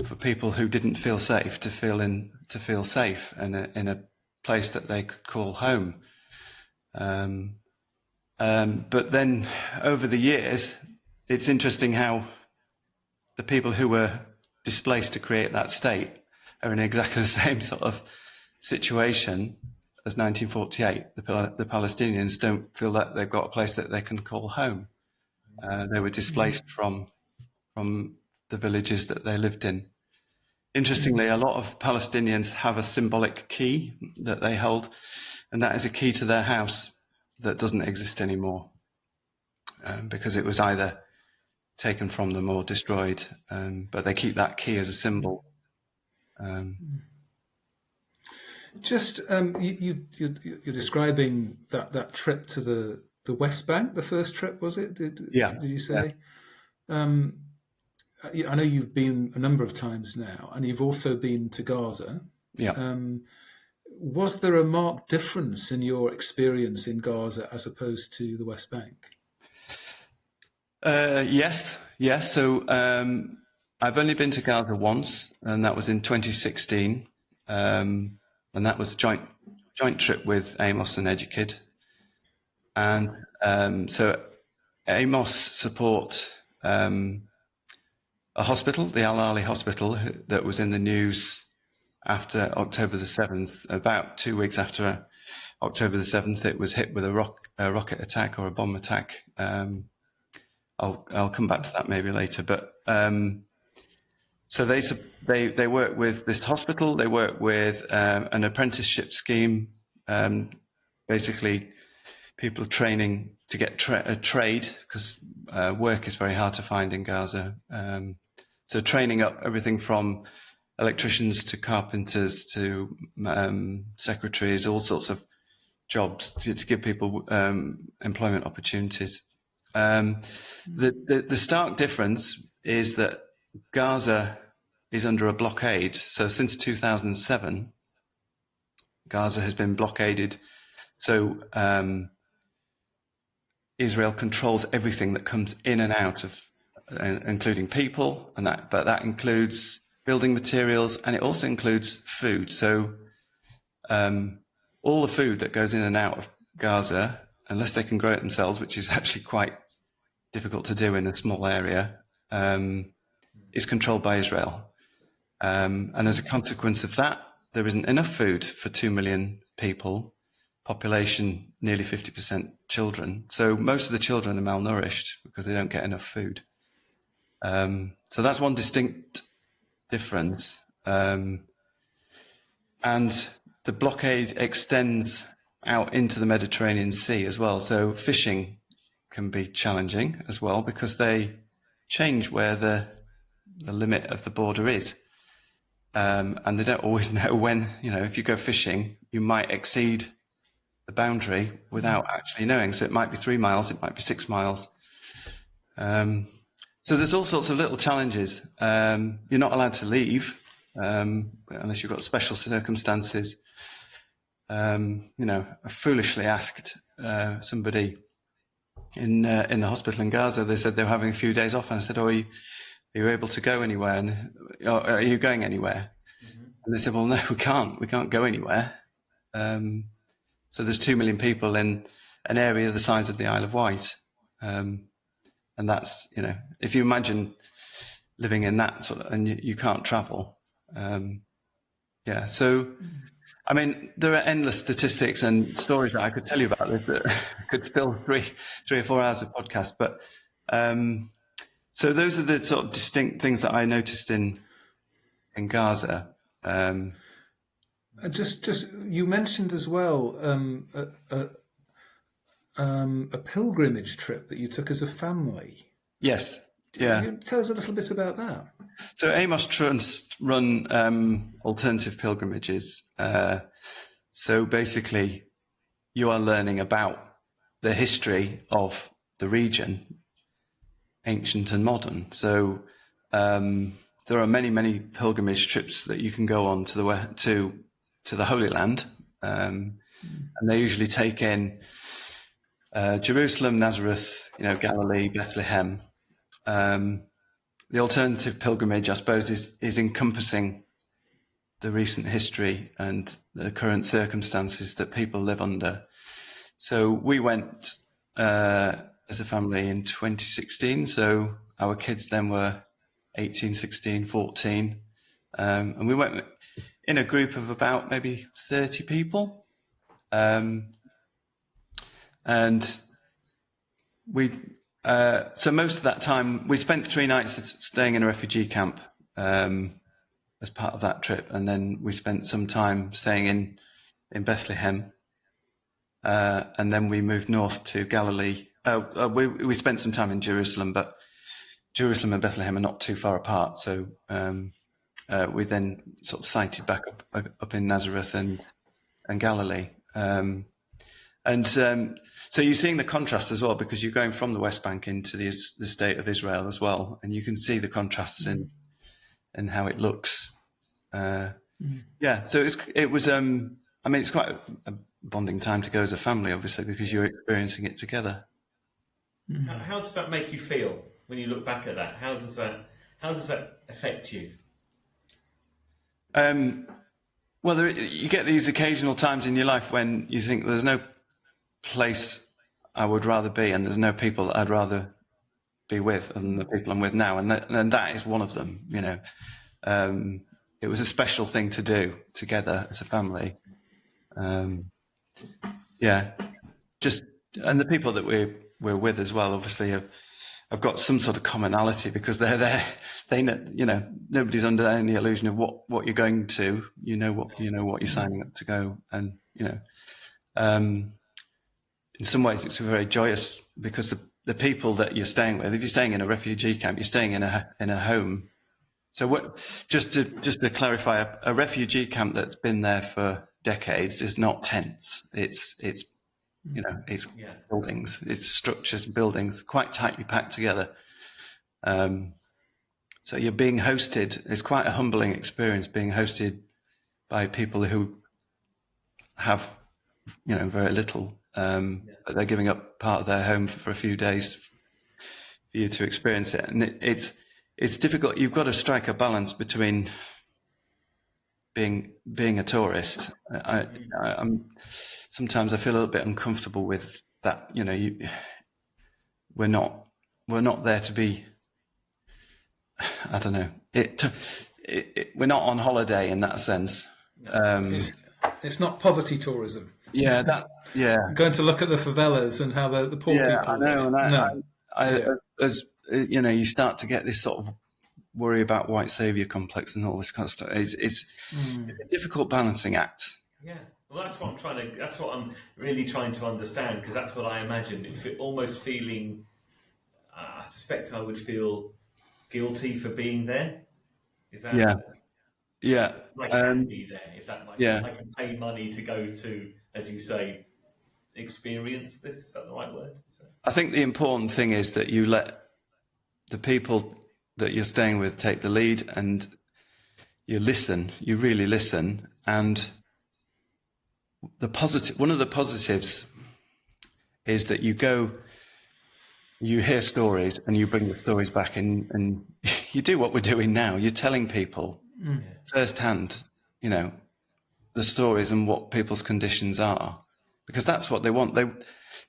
for people who didn't feel safe to feel safe in a place that they could call home. But then over the years, it's interesting how the people who were displaced to create that state are in exactly the same sort of situation as 1948. The Palestinians don't feel that they've got a place that they can call home. They were displaced from the villages that they lived in. Interestingly, a lot of Palestinians have a symbolic key that they hold, and that is a key to their house that doesn't exist anymore because it was either taken from them or destroyed. But they keep that key as a symbol. You're describing that trip to the West Bank. The first trip, was it? Did you say? Yeah. I know you've been a number of times now, and you've also been to Gaza. Yeah. Was there a marked difference in your experience in Gaza as opposed to the West Bank? Yes. So I've only been to Gaza once, and that was in 2016, and that was a joint trip with Amos and Educid. And so Amos support a hospital, the Al Ali Hospital, that was in the news after October the 7th. About 2 weeks after October the 7th, it was hit with a rocket attack or a bomb attack. I'll come back to that maybe later. But so they work with this hospital. They work with an apprenticeship scheme. Basically, people training to get a trade because work is very hard to find in Gaza. So training up everything from electricians to carpenters to secretaries, all sorts of jobs to give people employment opportunities. The stark difference is that Gaza is under a blockade. So since 2007, Gaza has been blockaded. So Israel controls everything that comes in and out of, including people, but that includes building materials, and it also includes food. So all the food that goes in and out of Gaza, unless they can grow it themselves, which is actually quite difficult to do in a small area, is controlled by Israel. And as a consequence of that, there isn't enough food for 2 million people, population nearly 50% children. So most of the children are malnourished because they don't get enough food. So that's one distinct difference. And the blockade extends out into the Mediterranean Sea as well. So fishing can be challenging as well because they change where the limit of the border is. And they don't always know when, if you go fishing, you might exceed the boundary without actually knowing. So it might be 3 miles, it might be 6 miles. So there's all sorts of little challenges. You're not allowed to leave unless you've got special circumstances. I foolishly asked somebody in the hospital in Gaza. They said they were having a few days off, and I said, are you able to go anywhere? And are you going anywhere? Mm-hmm. And they said, well, no, we can't go anywhere. So there's 2 million people in an area the size of the Isle of Wight. And that's, if you imagine living in that sort of, and you can't travel. So, I mean, there are endless statistics and stories that I could tell you about this that could fill three or 4 hours of podcast. But so those are the sort of distinct things that I noticed in Gaza. Just you mentioned as well a pilgrimage trip that you took as a family. Yes. Can you tell us a little bit about that? So Amos Trust run alternative pilgrimages. So basically, you are learning about the history of the region, ancient and modern. So there are many pilgrimage trips that you can go on to the Holy Land, and they usually take in Jerusalem, Nazareth, Galilee, Bethlehem. The alternative pilgrimage, I suppose, is encompassing the recent history and the current circumstances that people live under. So we went as a family in 2016. So our kids then were 18, 16, 14. And we went in a group of about maybe 30 people. And we... so most of that time, we spent 3 nights staying in a refugee camp as part of that trip, and then we spent some time staying in Bethlehem, and then we moved north to Galilee. We spent some time in Jerusalem, but Jerusalem and Bethlehem are not too far apart, so we then sort of sighted back up in Nazareth and Galilee. So you're seeing the contrast as well, because you're going from the West Bank into the state of Israel as well, and you can see the contrasts in how it looks. So it was. I mean, it's quite a bonding time to go as a family, obviously, because you're experiencing it together. How does that make you feel when you look back at that? How does that affect you? Well, you get these occasional times in your life when you think there's no place I would rather be, and there's no people that I'd rather be with than the people I'm with now, and that is one of them. It was a special thing to do together as a family. And the people that we're with as well, obviously, have got some sort of commonality because they're there. They know, nobody's under any illusion of what you're going to. What you're signing up to go, and in some ways, it's very joyous because the people that you're staying with, if you're staying in a refugee camp, you're staying in a home. So just to clarify, a refugee camp that's been there for decades is not tents. It's buildings, it's structures, buildings, quite tightly packed together. So you're being hosted. It's quite a humbling experience being hosted by people who have, very little but they're giving up part of their home for a few days for you to experience it. And it's difficult. You've got to strike a balance between being a tourist. I'm sometimes I feel a little bit uncomfortable with that. You know, we're not there to be. I don't know. We're not on holiday in that sense. It's not poverty tourism. Yeah, Going to look at the favelas and how the poor people I know, live. And as you know, you start to get this sort of worry about white saviour complex and all this kind of stuff. It's a difficult balancing act. Yeah, well, that's what I'm really trying to understand, because that's what I imagine. Almost feeling, I suspect I would feel guilty for being there. Is that? Yeah. Like, I can be there if that. I can pay money to go to, as you say, experience this. Is that the right word? I think the important thing is that you let the people that you're staying with take the lead, and you listen. You really listen, and one of the positives is that you hear stories and you bring the stories back, and you do what we're doing now. You're telling people firsthand, you know, the stories and what people's conditions are, because that's what they want.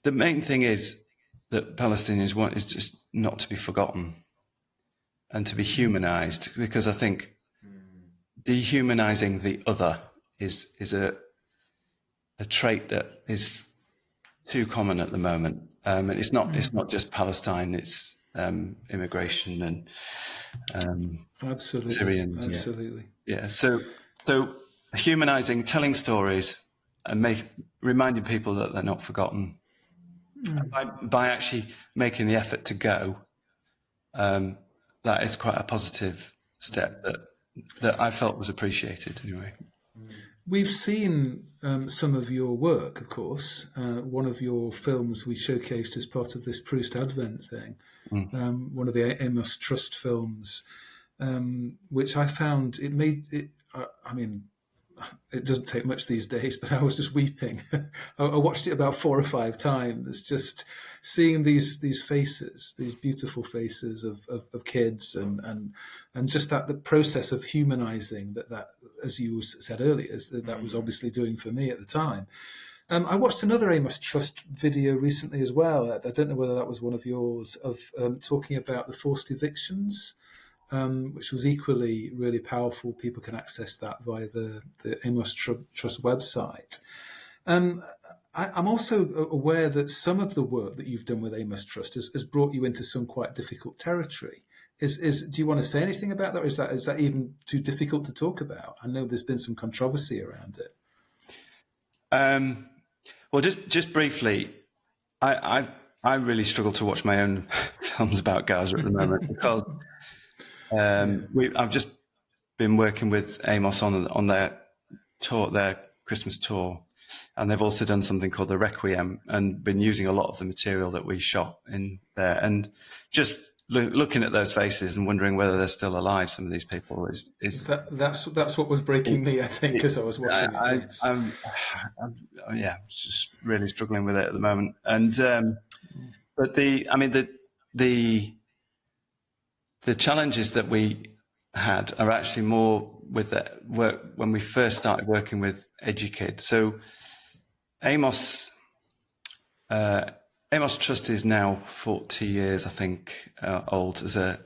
The main thing is that Palestinians want is just not to be forgotten and to be humanized, because I think dehumanizing the other is a trait that is too common at the moment. And it's not just Palestine, it's immigration and absolutely. Syrians. Absolutely. Yeah. So humanizing, telling stories, and reminding people that they're not forgotten by actually making the effort to go. That is quite a positive step that I felt was appreciated anyway. We've seen some of your work, of course. One of your films we showcased as part of this Proust Advent thing, one of the Amos Trust films, which I found I mean, it doesn't take much these days, but I was just weeping. I watched it about 4 or 5 times, just seeing these faces, these beautiful faces of kids, and just the process of humanizing that, as you said earlier, that was obviously doing for me at the time. I watched another Amos Trust video recently as well. I don't know whether that was one of yours, of talking about the forced evictions, which was equally really powerful. People can access that via the Amos Trust website. I'm also aware that some of the work that you've done with Amos Trust has brought you into some quite difficult territory. Do you want to say anything about that, or is that even too difficult to talk about? I know there's been some controversy around it. Well, just briefly, I really struggle to watch my own films about Gaza at the moment because I've just been working with Amos on their tour, their Christmas tour, and they've also done something called the Requiem, and been using a lot of the material that we shot in there, and just looking at those faces and wondering whether they're still alive. Some of these people that's what was breaking me, I think, as I was watching it. I'm just really struggling with it at the moment. And but the challenges that we had are actually more with the work when we first started working with EduKid. So Amos Trust is now 40 years, I think, old as a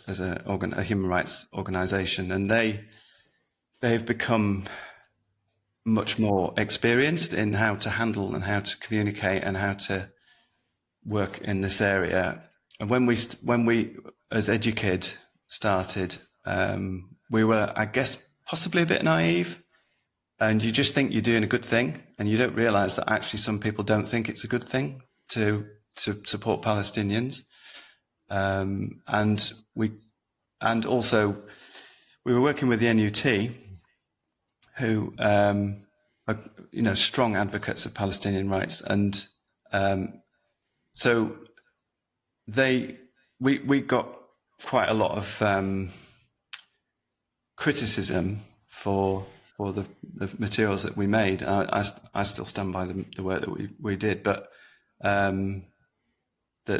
human rights organisation, and they've become much more experienced in how to handle and how to communicate and how to work in this area. And when we as EduKid started, we were, I guess, possibly a bit naive, and you just think you're doing a good thing, and you don't realise that actually some people don't think it's a good thing to support Palestinians, and also we were working with the NUT, who are strong advocates of Palestinian rights, and so we got quite a lot of criticism for the materials that we made. I still stand by the work that we did, but And we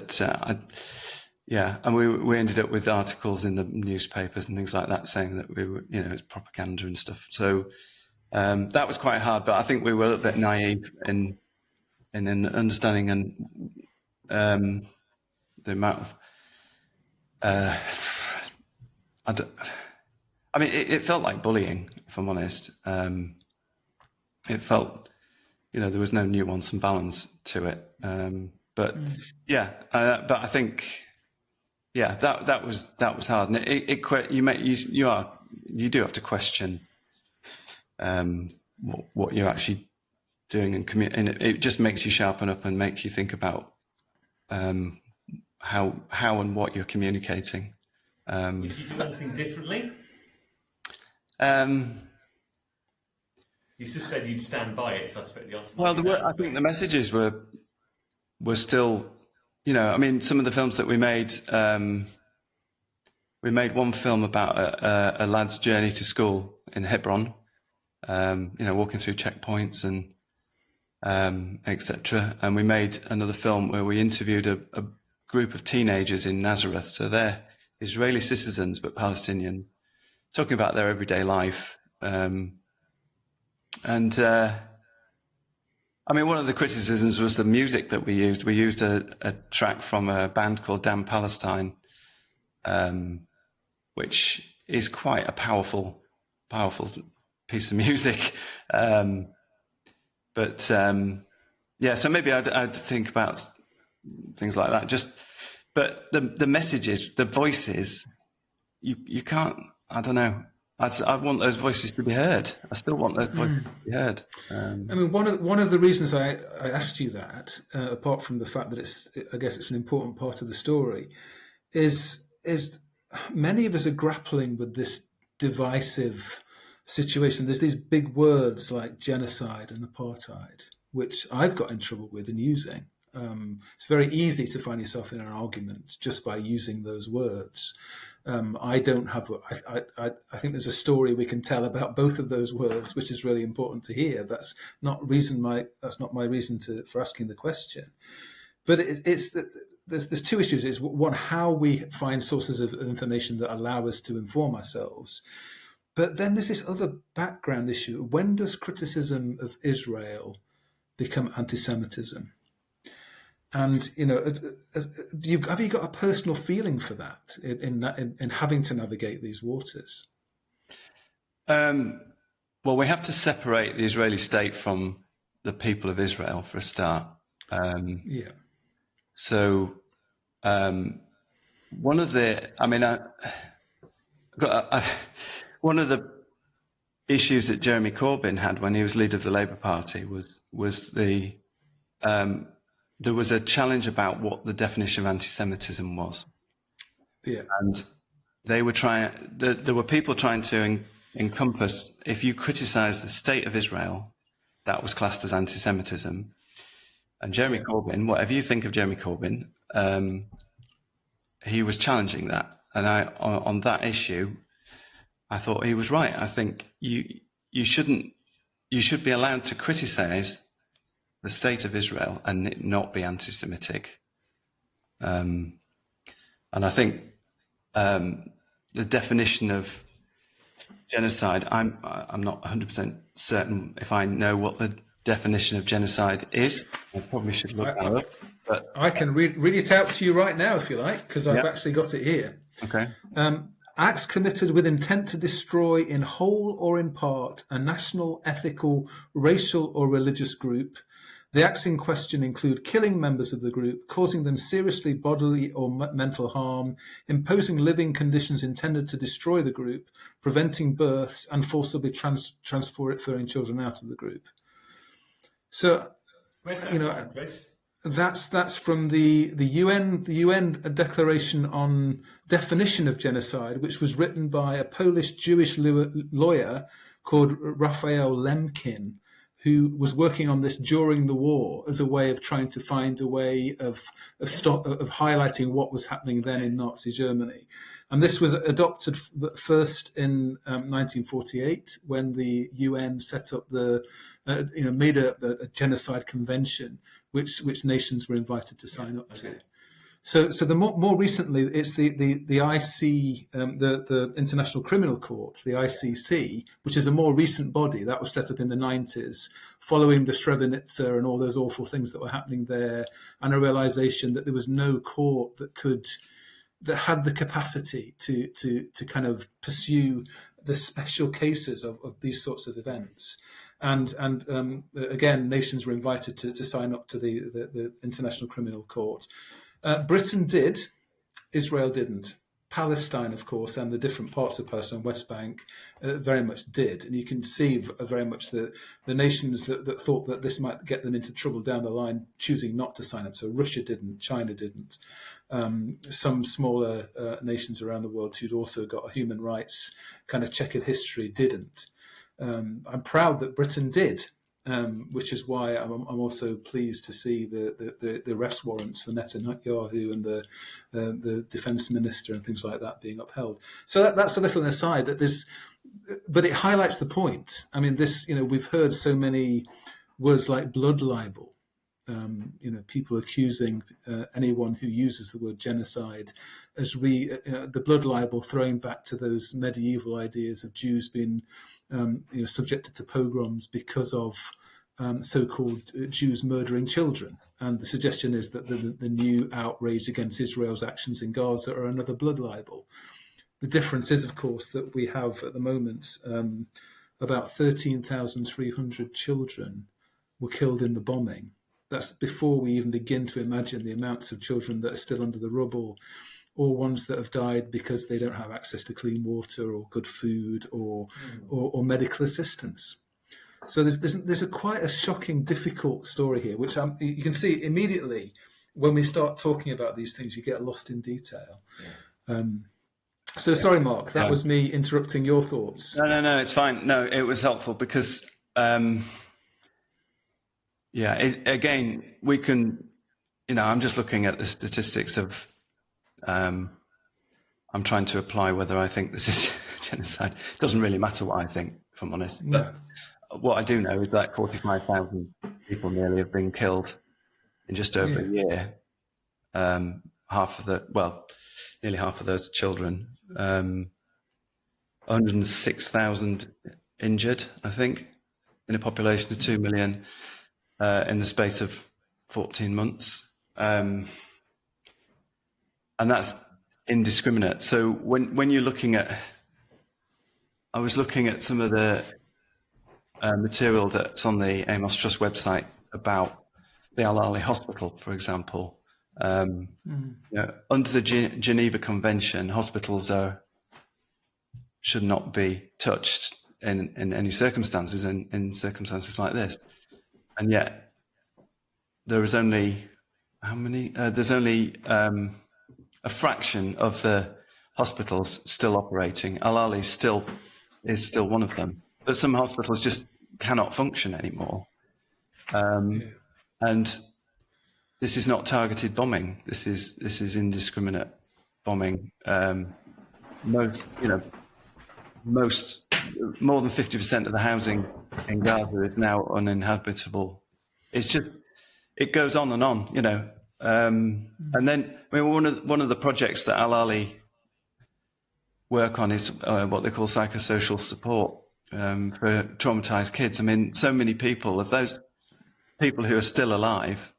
ended up with articles in the newspapers and things like that saying that we were, it's propaganda and stuff. So that was quite hard, but I think we were a bit naive in understanding and the amount of. It felt like bullying, if I'm honest. It felt, there was no nuance and balance to it. But I think, that was hard, and you do have to question what you're actually doing, and it just makes you sharpen up and makes you think about how and what you're communicating. Did you do anything differently? You just said you'd stand by it, so I expect the answer. Well, I think the messages were still, some of the films that we made. We made one film about a lad's journey to school in Hebron, walking through checkpoints and etc. And we made another film where we interviewed a group of teenagers in Nazareth. So they're Israeli citizens but Palestinians, talking about their everyday life. One of the criticisms was the music that we used. We used a track from a band called Damn Palestine, which is quite a powerful piece of music. So maybe I'd think about things like that. But the messages, the voices, you can't. I don't know. I want those voices to be heard. I still want those voices to be heard. One of the reasons I asked you that, apart from the fact that I guess it's an important part of the story, is many of us are grappling with this divisive situation. There's these big words like genocide and apartheid, which I've got in trouble with and using. It's very easy to find yourself in an argument just by using those words. I don't have. I think there's a story we can tell about both of those words, which is really important to hear. That's not my reason for asking the question. But there's two issues. It's one, how we find sources of information that allow us to inform ourselves. But then there's this other background issue. When does criticism of Israel become anti-Semitism? And have you got a personal feeling for that in having to navigate these waters? Well, we have to separate the Israeli state from the people of Israel for a start. So one of the issues that Jeremy Corbyn had when he was leader of the Labour Party was there was a challenge about what the definition of anti-Semitism was. Yeah. And they were there were people trying to encompass, if you criticize the state of Israel, that was classed as anti-Semitism. And Jeremy Corbyn, whatever you think of Jeremy Corbyn, he was challenging that. And on that issue, I thought he was right. I think you should be allowed to criticize the state of Israel and it not be anti-Semitic. And I think the definition of genocide, I'm not 100% certain if I know what the definition of genocide is. I probably should look that up. But I can read it out to you right now if you like, because I've actually got it here. Okay. Acts committed with intent to destroy in whole or in part a national, ethical, racial or religious group. The acts in question include killing members of the group, causing them seriously bodily or mental harm, imposing living conditions intended to destroy the group, preventing births, and forcibly transferring children out of the group. So, where's that from, Chris? That's from the UN Declaration on Definition of Genocide, which was written by a Polish Jewish lawyer called Raphael Lemkin, who was working on this during the war as a way of trying to find a way of highlighting what was happening then in Nazi Germany. And this was adopted first in 1948 when the UN set up made a genocide convention, which nations were invited to sign up to. So the more recently, it's the IC, the International Criminal Court, the ICC, which is a more recent body that was set up in the 90s, following the Srebrenica and all those awful things that were happening there, and a realization that there was no court that had the capacity to kind of pursue the special cases of these sorts of events. And again, nations were invited to sign up to the International Criminal Court. Britain did, Israel didn't. Palestine, of course, and the different parts of Palestine, West Bank, very much did. And you can see very much the nations that thought that this might get them into trouble down the line, choosing not to sign up. So Russia didn't, China didn't. Some smaller nations around the world who'd also got a human rights kind of checkered history didn't. I'm proud that Britain did. Which is why I'm also pleased to see the arrest warrants for Netanyahu and the defence minister and things like that being upheld. So that's a little aside. But it highlights the point. I mean, we've heard so many words like blood libel. People accusing anyone who uses the word genocide as the blood libel, throwing back to those medieval ideas of Jews being subjected to pogroms because of so-called Jews murdering children. And the suggestion is that the new outrage against Israel's actions in Gaza are another blood libel. The difference is, of course, that we have at the moment about 13,300 children were killed in the bombing. That's before we even begin to imagine the amounts of children that are still under the rubble, or ones that have died because they don't have access to clean water or good food or medical assistance. So there's quite a shocking, difficult story here, which you can see immediately when we start talking about these things. You get lost in detail. Yeah. Sorry, Mark, that was me interrupting your thoughts. No, it's fine. No, it was helpful because, again, we can, I'm just looking at the statistics of, I'm trying to apply whether I think this is genocide. It doesn't really matter what I think, if I'm honest. No. But what I do know is that 45,000 people nearly have been killed in just over a year. Nearly half of those children. 106,000 injured, I think, in a population of 2 million in the space of 14 months. And that's indiscriminate. So when you're looking at, I was looking at some of the material that's on the Amos Trust website about the Al-Ali Hospital, for example. Under the Geneva Convention, hospitals should not be touched in any circumstances, in circumstances like this. And yet, there is only there's only a fraction of the hospitals still operating. Al-Ali is still one of them, but some hospitals just cannot function anymore. And this is not targeted bombing. This is indiscriminate bombing. Most more than 50% of the housing in Gaza is now uninhabitable. It goes on and on, And then, one of the projects that Al-Ali work on is what they call psychosocial support for traumatized kids. I mean, so many people, of those people who are still alive,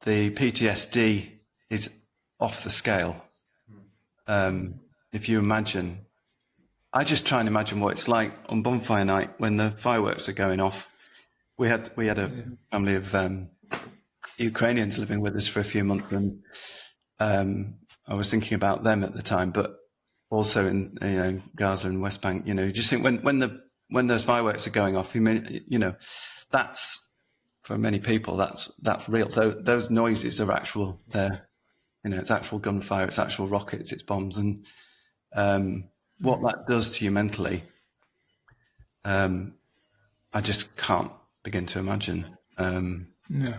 the PTSD is off the scale. If you imagine, I just try and imagine what it's like on bonfire night when the fireworks are going off. We had a family of Ukrainians living with us for a few months, and I was thinking about them at the time, but also in Gaza and West Bank. You just think when those fireworks are going off, that's, for many people, that's real. Those noises are actual. It's actual gunfire, it's actual rockets, it's bombs, and what that does to you mentally, I just can't begin to imagine. No.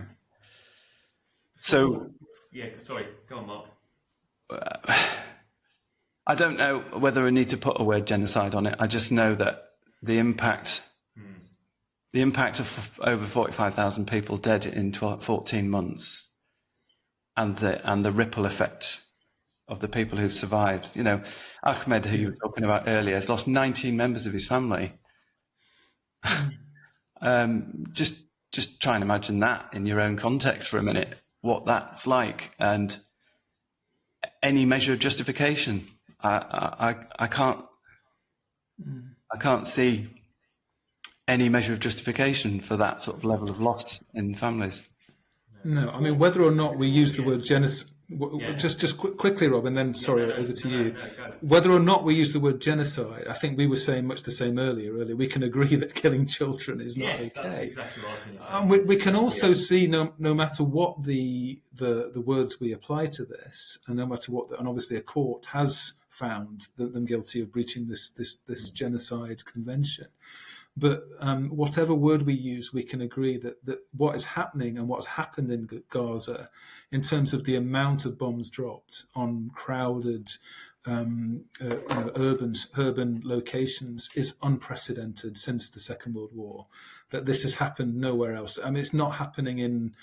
So, yeah, sorry, go on, Mark. I don't know whether I need to put a word genocide on it. I just know that the impact of over 45,000 people dead in 14 months, and the ripple effect of the people who've survived. You know, Ahmed, who you were talking about earlier, has lost 19 members of his family. Just try and imagine that in your own context for a minute, what that's like, and any measure of justification. I can't see any measure of justification for that sort of level of loss in families. No, I mean, whether or not we use the word genocide, just quickly, Rob, and then, sorry, over to you. Whether or not we use the word genocide, I think we were saying much the same earlier. We can agree that killing children is not okay. That's exactly what I was going to say. We can also see, no matter what the words we apply to this, and no matter what, and obviously a court has found them guilty of breaching this genocide convention. But whatever word we use, we can agree that what is happening and what's happened in Gaza, in terms of the amount of bombs dropped on crowded, urban locations, is unprecedented since the Second World War. That this has happened nowhere else. I mean, it's not happening in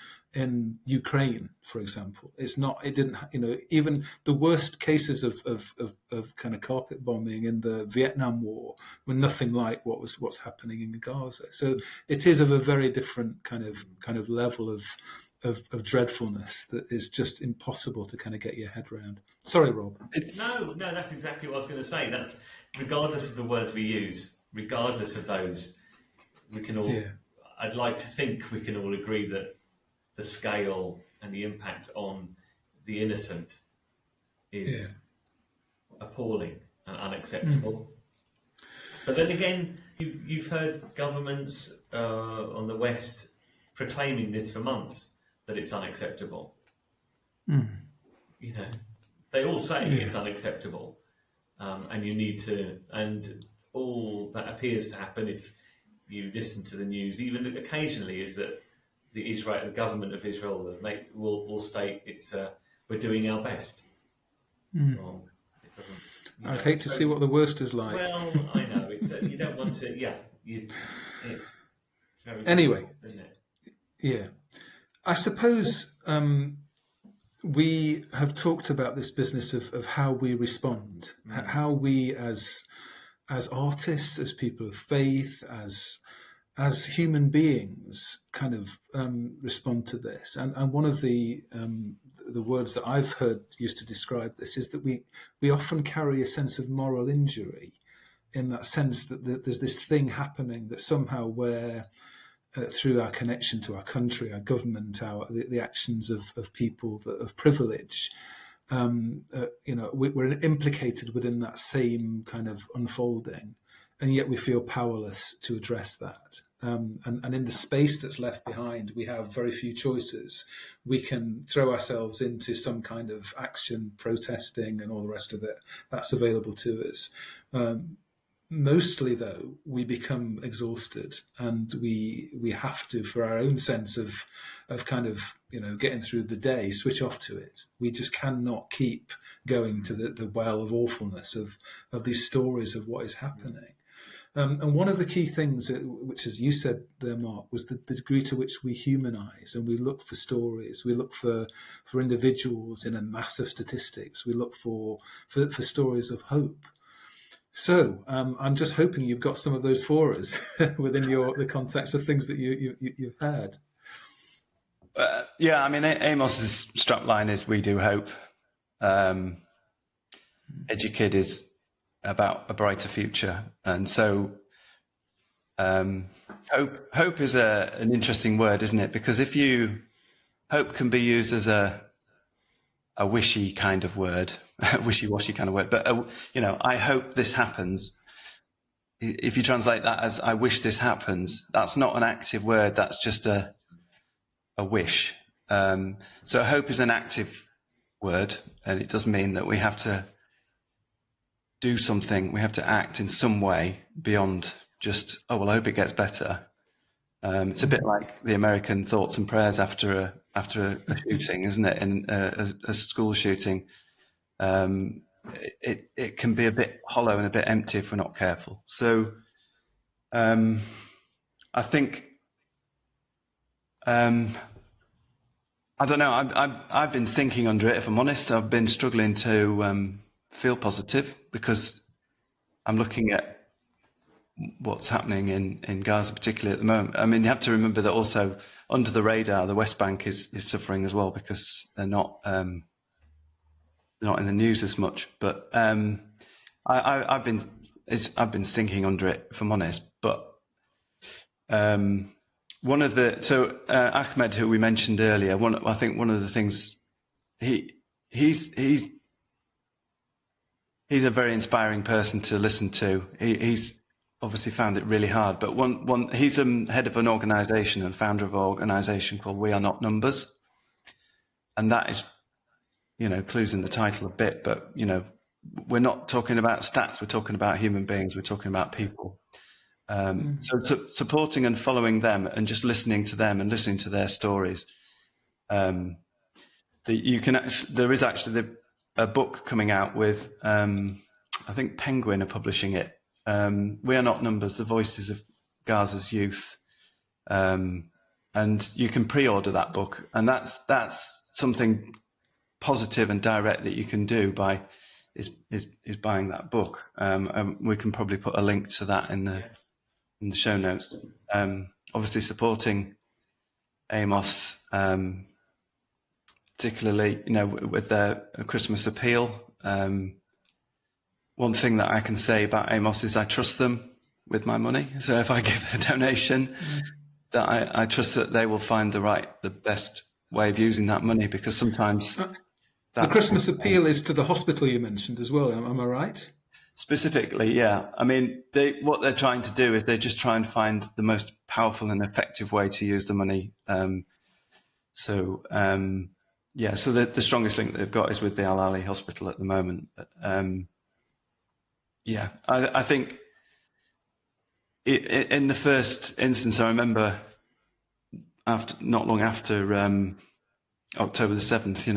Ukraine, for example. It's not. It didn't. Even the worst cases of kind of carpet bombing in the Vietnam War were nothing like what's happening in Gaza. So it is of a very different kind of level of dreadfulness that is just impossible to kind of get your head around. Sorry, Rob. No, that's exactly what I was going to say. That's regardless of the words we use, regardless of those, we can all. Yeah. I'd like to think we can all agree that the scale and the impact on the innocent is appalling and unacceptable. But then again, you've heard governments on the West proclaiming this for months, that it's unacceptable. They all say it's unacceptable, and you need to, and all that appears to happen if you listen to the news, even occasionally, is that the government of Israel will state we're doing our best. Well, it doesn't. I'd hate to see what the worst is like. Well, I know you don't want to. Yeah, it's very anyway. Isn't it? Yeah, I suppose we have talked about this business of how we respond, how we as artists, as people of faith, as human beings, kind of respond to this. And one of the words that I've heard used to describe this is that we often carry a sense of moral injury, in that sense that there's this thing happening that somehow where through our connection to our country, our government, the actions of people of privilege, we're implicated within that same kind of unfolding, and yet we feel powerless to address that. And in the space that's left behind, we have very few choices. We can throw ourselves into some kind of action, protesting, and all the rest of it. That's available to us. Mostly, though, we become exhausted, and we have to, for our own sense of kind of getting through the day, switch off to it. We just cannot keep going to the well of awfulness of these stories of what is happening. And one of the key things, which, as you said there, Mark, was the degree to which we humanise and we look for stories. We look for individuals in a mass of statistics. We look for stories of hope. So I'm just hoping you've got some of those for us within the context of things that you've heard. Yeah, I mean, Amos's strapline is "We do hope." Educate is about a brighter future, and so hope is an interesting word, isn't it? Because hope can be used as a wishy kind of word, wishy-washy kind of word. But, I hope this happens. If you translate that as I wish this happens, that's not an active word. That's just a wish. So hope is an active word, and it does mean that we have to do something. We have to act in some way beyond just, I hope it gets better. It's a bit like the American thoughts and prayers after a shooting, isn't it? In a school shooting, it can be a bit hollow and a bit empty if we're not careful. So I think I don't know. I've been thinking under it. If I'm honest, I've been struggling to feel positive because I'm looking at what's happening in Gaza, particularly at the moment. I mean, you have to remember that also under the radar, the West Bank is suffering as well because they're not in the news as much. But I've been sinking under it, if I'm honest. But one of the Ahmed, who we mentioned earlier, I think one of the things he's a very inspiring person to listen to. He's obviously found it really hard, but he's head of an organisation and founder of an organisation called We Are Not Numbers, and that is, clues in the title a bit, but we're not talking about stats. We're talking about human beings. We're talking about people. So supporting and following them and just listening to them and listening to their stories. There is actually a book coming out with, I think Penguin are publishing it. We Are Not Numbers, The Voices of Gaza's Youth. And you can pre-order that book. And that's something positive and direct that you can do is buying that book. And we can probably put a link to that in the show notes. Obviously supporting Amos, particularly, with their Christmas appeal. One thing that I can say about Amos is I trust them with my money. So if I give a donation, that I trust that they will find the best way of using that money, because sometimes the Christmas appeal is to the hospital you mentioned as well. Am I right? Specifically, yeah. I mean, what they're trying to do is they just try and find the most powerful and effective way to use the money. So the strongest link they've got is with the Al Ali Hospital at the moment. I think in the first instance, I remember not long after October the 7th,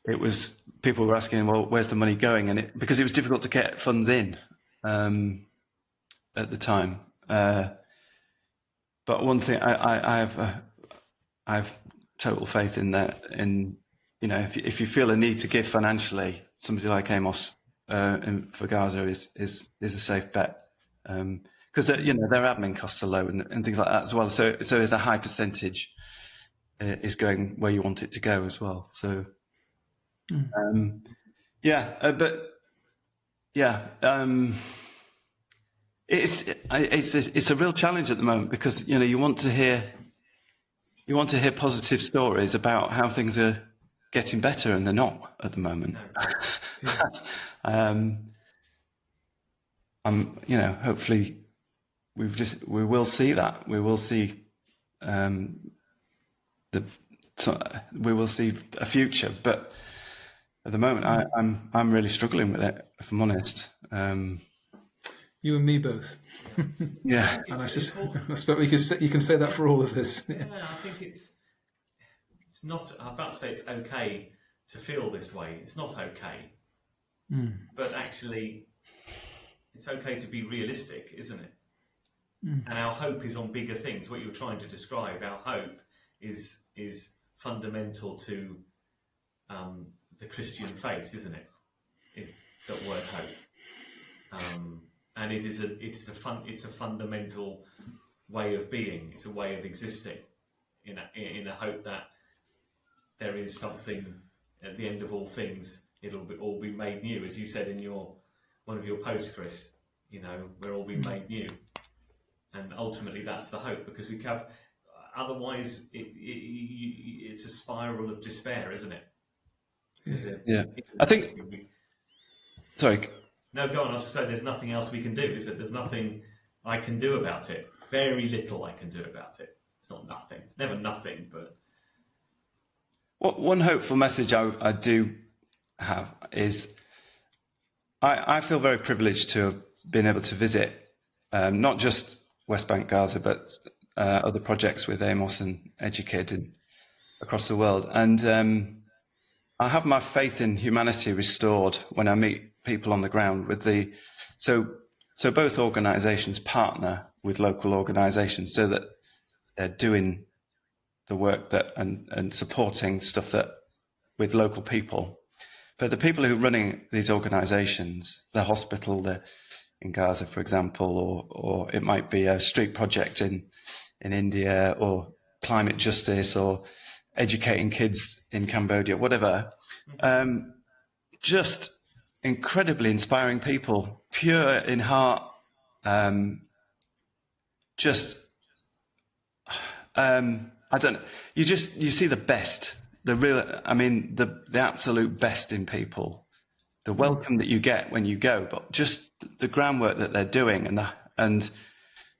it was, people were asking, well, where's the money going? Because it was difficult to get funds in at the time. But one thing I have total faith in that. And if you feel a need to give financially, somebody like Amos for Gaza is a safe bet, because their admin costs are low and things like that as well. So there's a high percentage is going where you want it to go as well. So. It's a real challenge at the moment, because you want to hear positive stories about how things are getting better, and they're not at the moment. Hopefully we will see that. We will see we will see a future, but at the moment, I'm really struggling with it, if I'm honest. You and me both. Yeah, and I suspect you can say that for all of us. Yeah, I think it's not. I'm about to say it's okay to feel this way. It's not okay, but actually, it's okay to be realistic, isn't it? And our hope is on bigger things. What you were trying to describe, our hope is fundamental to the Christian faith, isn't it? Is that word hope, and it's a fundamental way of being. It's a way of existing in a hope that there is something at the end of all things. It'll all be made new, as you said in one of your posts, Chris. We're all being made new, and ultimately that's the hope, because we have. Otherwise, it's a spiral of despair, isn't it? I think. Sorry. No, go on. I was just saying, there's nothing else we can do, is it? There's nothing I can do about it. Very little I can do about it. It's not nothing. It's never nothing, but. One hopeful message I do have is I feel very privileged to have been able to visit not just West Bank, Gaza, but other projects with Amos and Educate and across the world. And I have my faith in humanity restored when I meet people on the ground with so both organisations partner with local organisations so that they're doing the work that and supporting stuff that with local people. But the people who are running these organisations, the hospital in Gaza, for example, or it might be a street project in India, or climate justice, or educating kids in Cambodia, whatever, just incredibly inspiring people, pure in heart, I don't know. You see the best, the absolute best in people, the welcome that you get when you go, but just the groundwork that they're doing and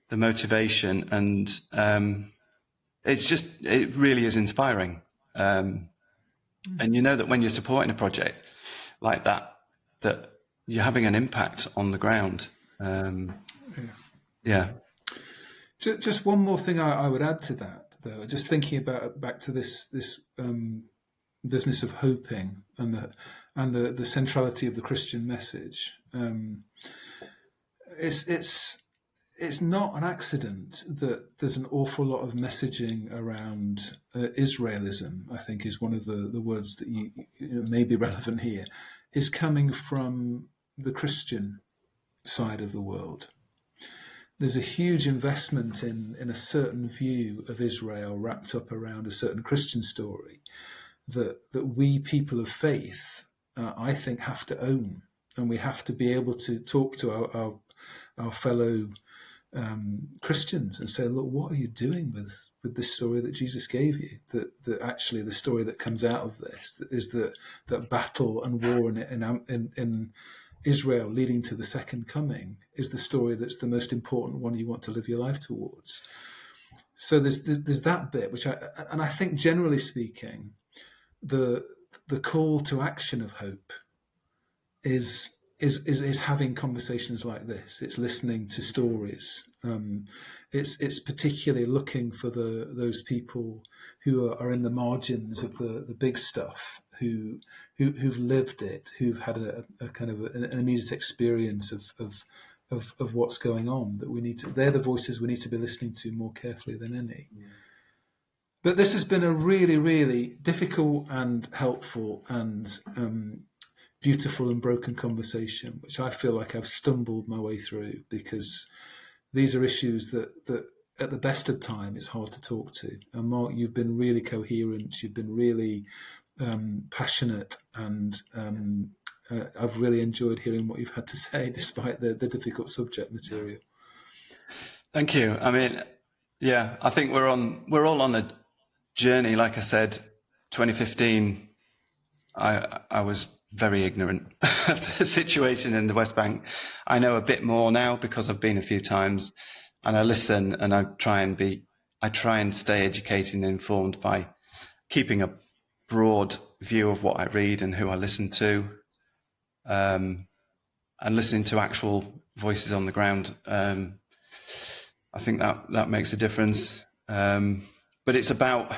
the motivation, and it really is inspiring. And you know that when you're supporting a project like that you're having an impact on the ground. Yeah. Just one more thing I would add to that, though, just thinking about back to this business of hoping and the centrality of the Christian message. It's not an accident that there's an awful lot of messaging around Israelism. I think is one of the words that you may be relevant here, is coming from the Christian side of the world. There's a huge investment in a certain view of Israel wrapped up around a certain Christian story that we people of faith, I think, have to own, and we have to be able to talk to our fellow Christians and say, look, what are you doing with this story that Jesus gave you? That actually the story that comes out of this is that battle and war in Israel leading to the second coming is the story that's the most important one you want to live your life towards. So there's that bit, which I think generally speaking, the call to action of hope is having conversations like this. It's listening to stories. It's particularly looking for those people who are in the margins of the big stuff, who've lived it, who've had a kind of an immediate experience of what's going on. They're the voices we need to be listening to more carefully than any. Yeah. But this has been a really, really difficult and helpful and beautiful and broken conversation, which I feel like I've stumbled my way through, because these are issues that at the best of time it's hard to talk to. And Mark, you've been really coherent, you've been really passionate, and I've really enjoyed hearing what you've had to say despite the difficult subject material. Thank you. I mean, yeah, I think we're all on a journey. Like I said, 2015, I was very ignorant of the situation in the West Bank. I know a bit more now because I've been a few times, and I listen, and I try and stay educated and informed by keeping a broad view of what I read and who I listen to, and listening to actual voices on the ground. I think that makes a difference. But it's about,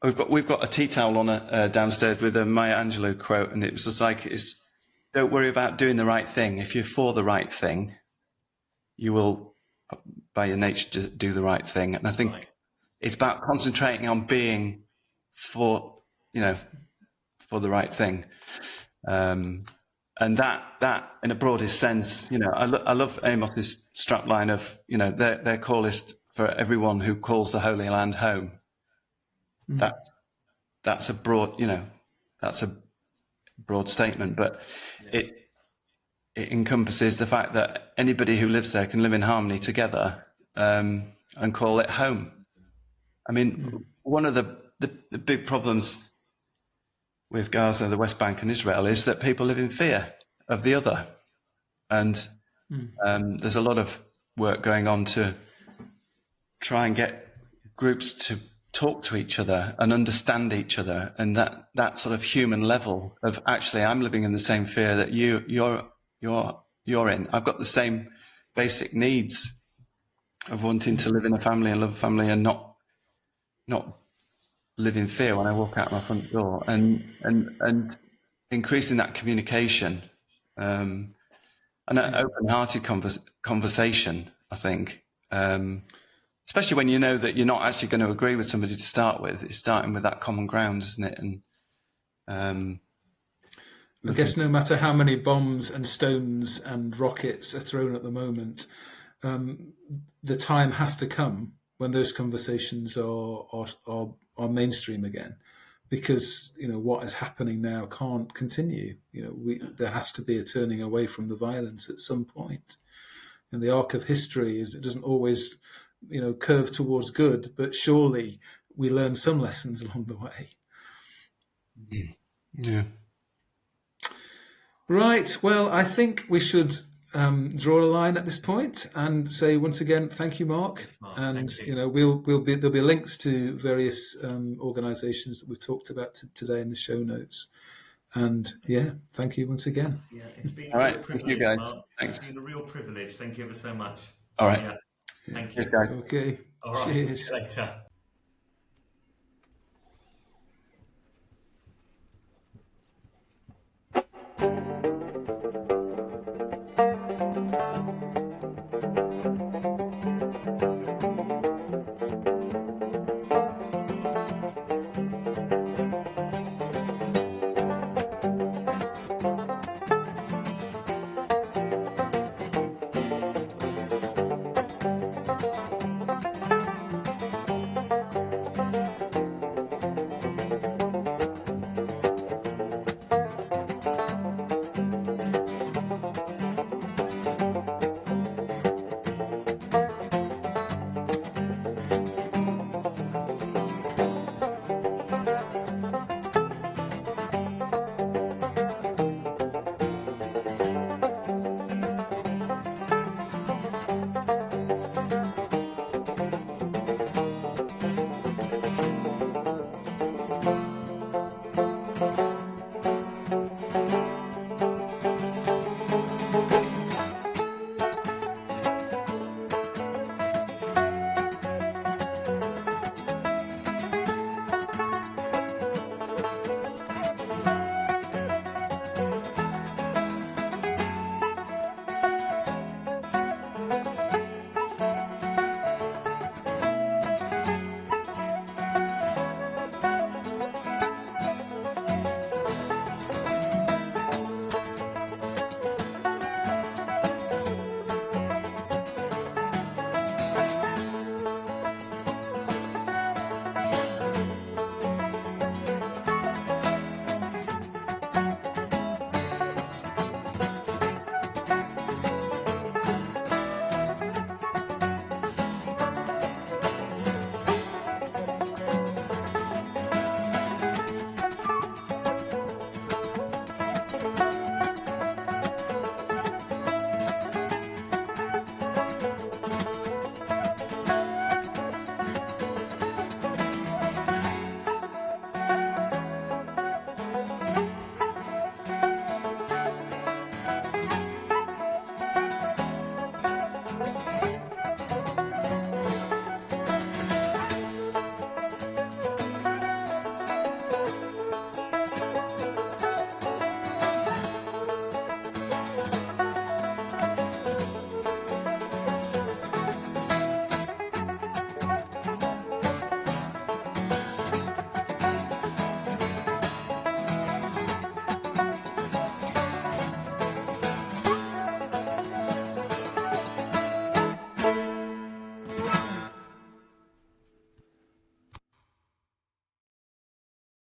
we've got a tea towel on downstairs with a Maya Angelou quote, and it was just like, don't worry about doing the right thing. If you're for the right thing, you will, by your nature, do the right thing. And I think it's about concentrating on being for the right thing. And that in a broadest sense, I love Amos's strapline of, their call is for everyone who calls the Holy Land home. Mm. That's a broad statement, but it encompasses the fact that anybody who lives there can live in harmony together, and call it home. I mean, one of the big problems with Gaza, the West Bank and Israel is that people live in fear of the other. And there's a lot of work going on to try and get groups to talk to each other and understand each other, and that sort of human level of, actually, I'm living in the same fear that you're in. I've got the same basic needs. of wanting to live in a family and love a family and not live in fear when I walk out my front door, and increasing that communication and an open-hearted conversation, I think. Especially when you know that you're not actually going to agree with somebody to start with. It's starting with that common ground, isn't it? And I guess no matter how many bombs and stones and rockets are thrown at the moment, the time has to come when those conversations are mainstream again, because what is happening now can't continue. There has to be a turning away from the violence at some point. And the arc of history it doesn't always curve towards good, but surely we learn some lessons along the way. Yeah. Right. Well, I think we should draw a line at this point and say once again, thank you, Mark. And thank you. there'll be links to various organisations that we've talked about today in the show notes. And thank you once again. Yeah, it's been all a right. real privilege, Thank you, guys. Mark. Thanks. It's been a real privilege. Thank you ever so much. All right. Yeah. Thank you. Cheers, guys. Okay. All right. Cheers. See you later.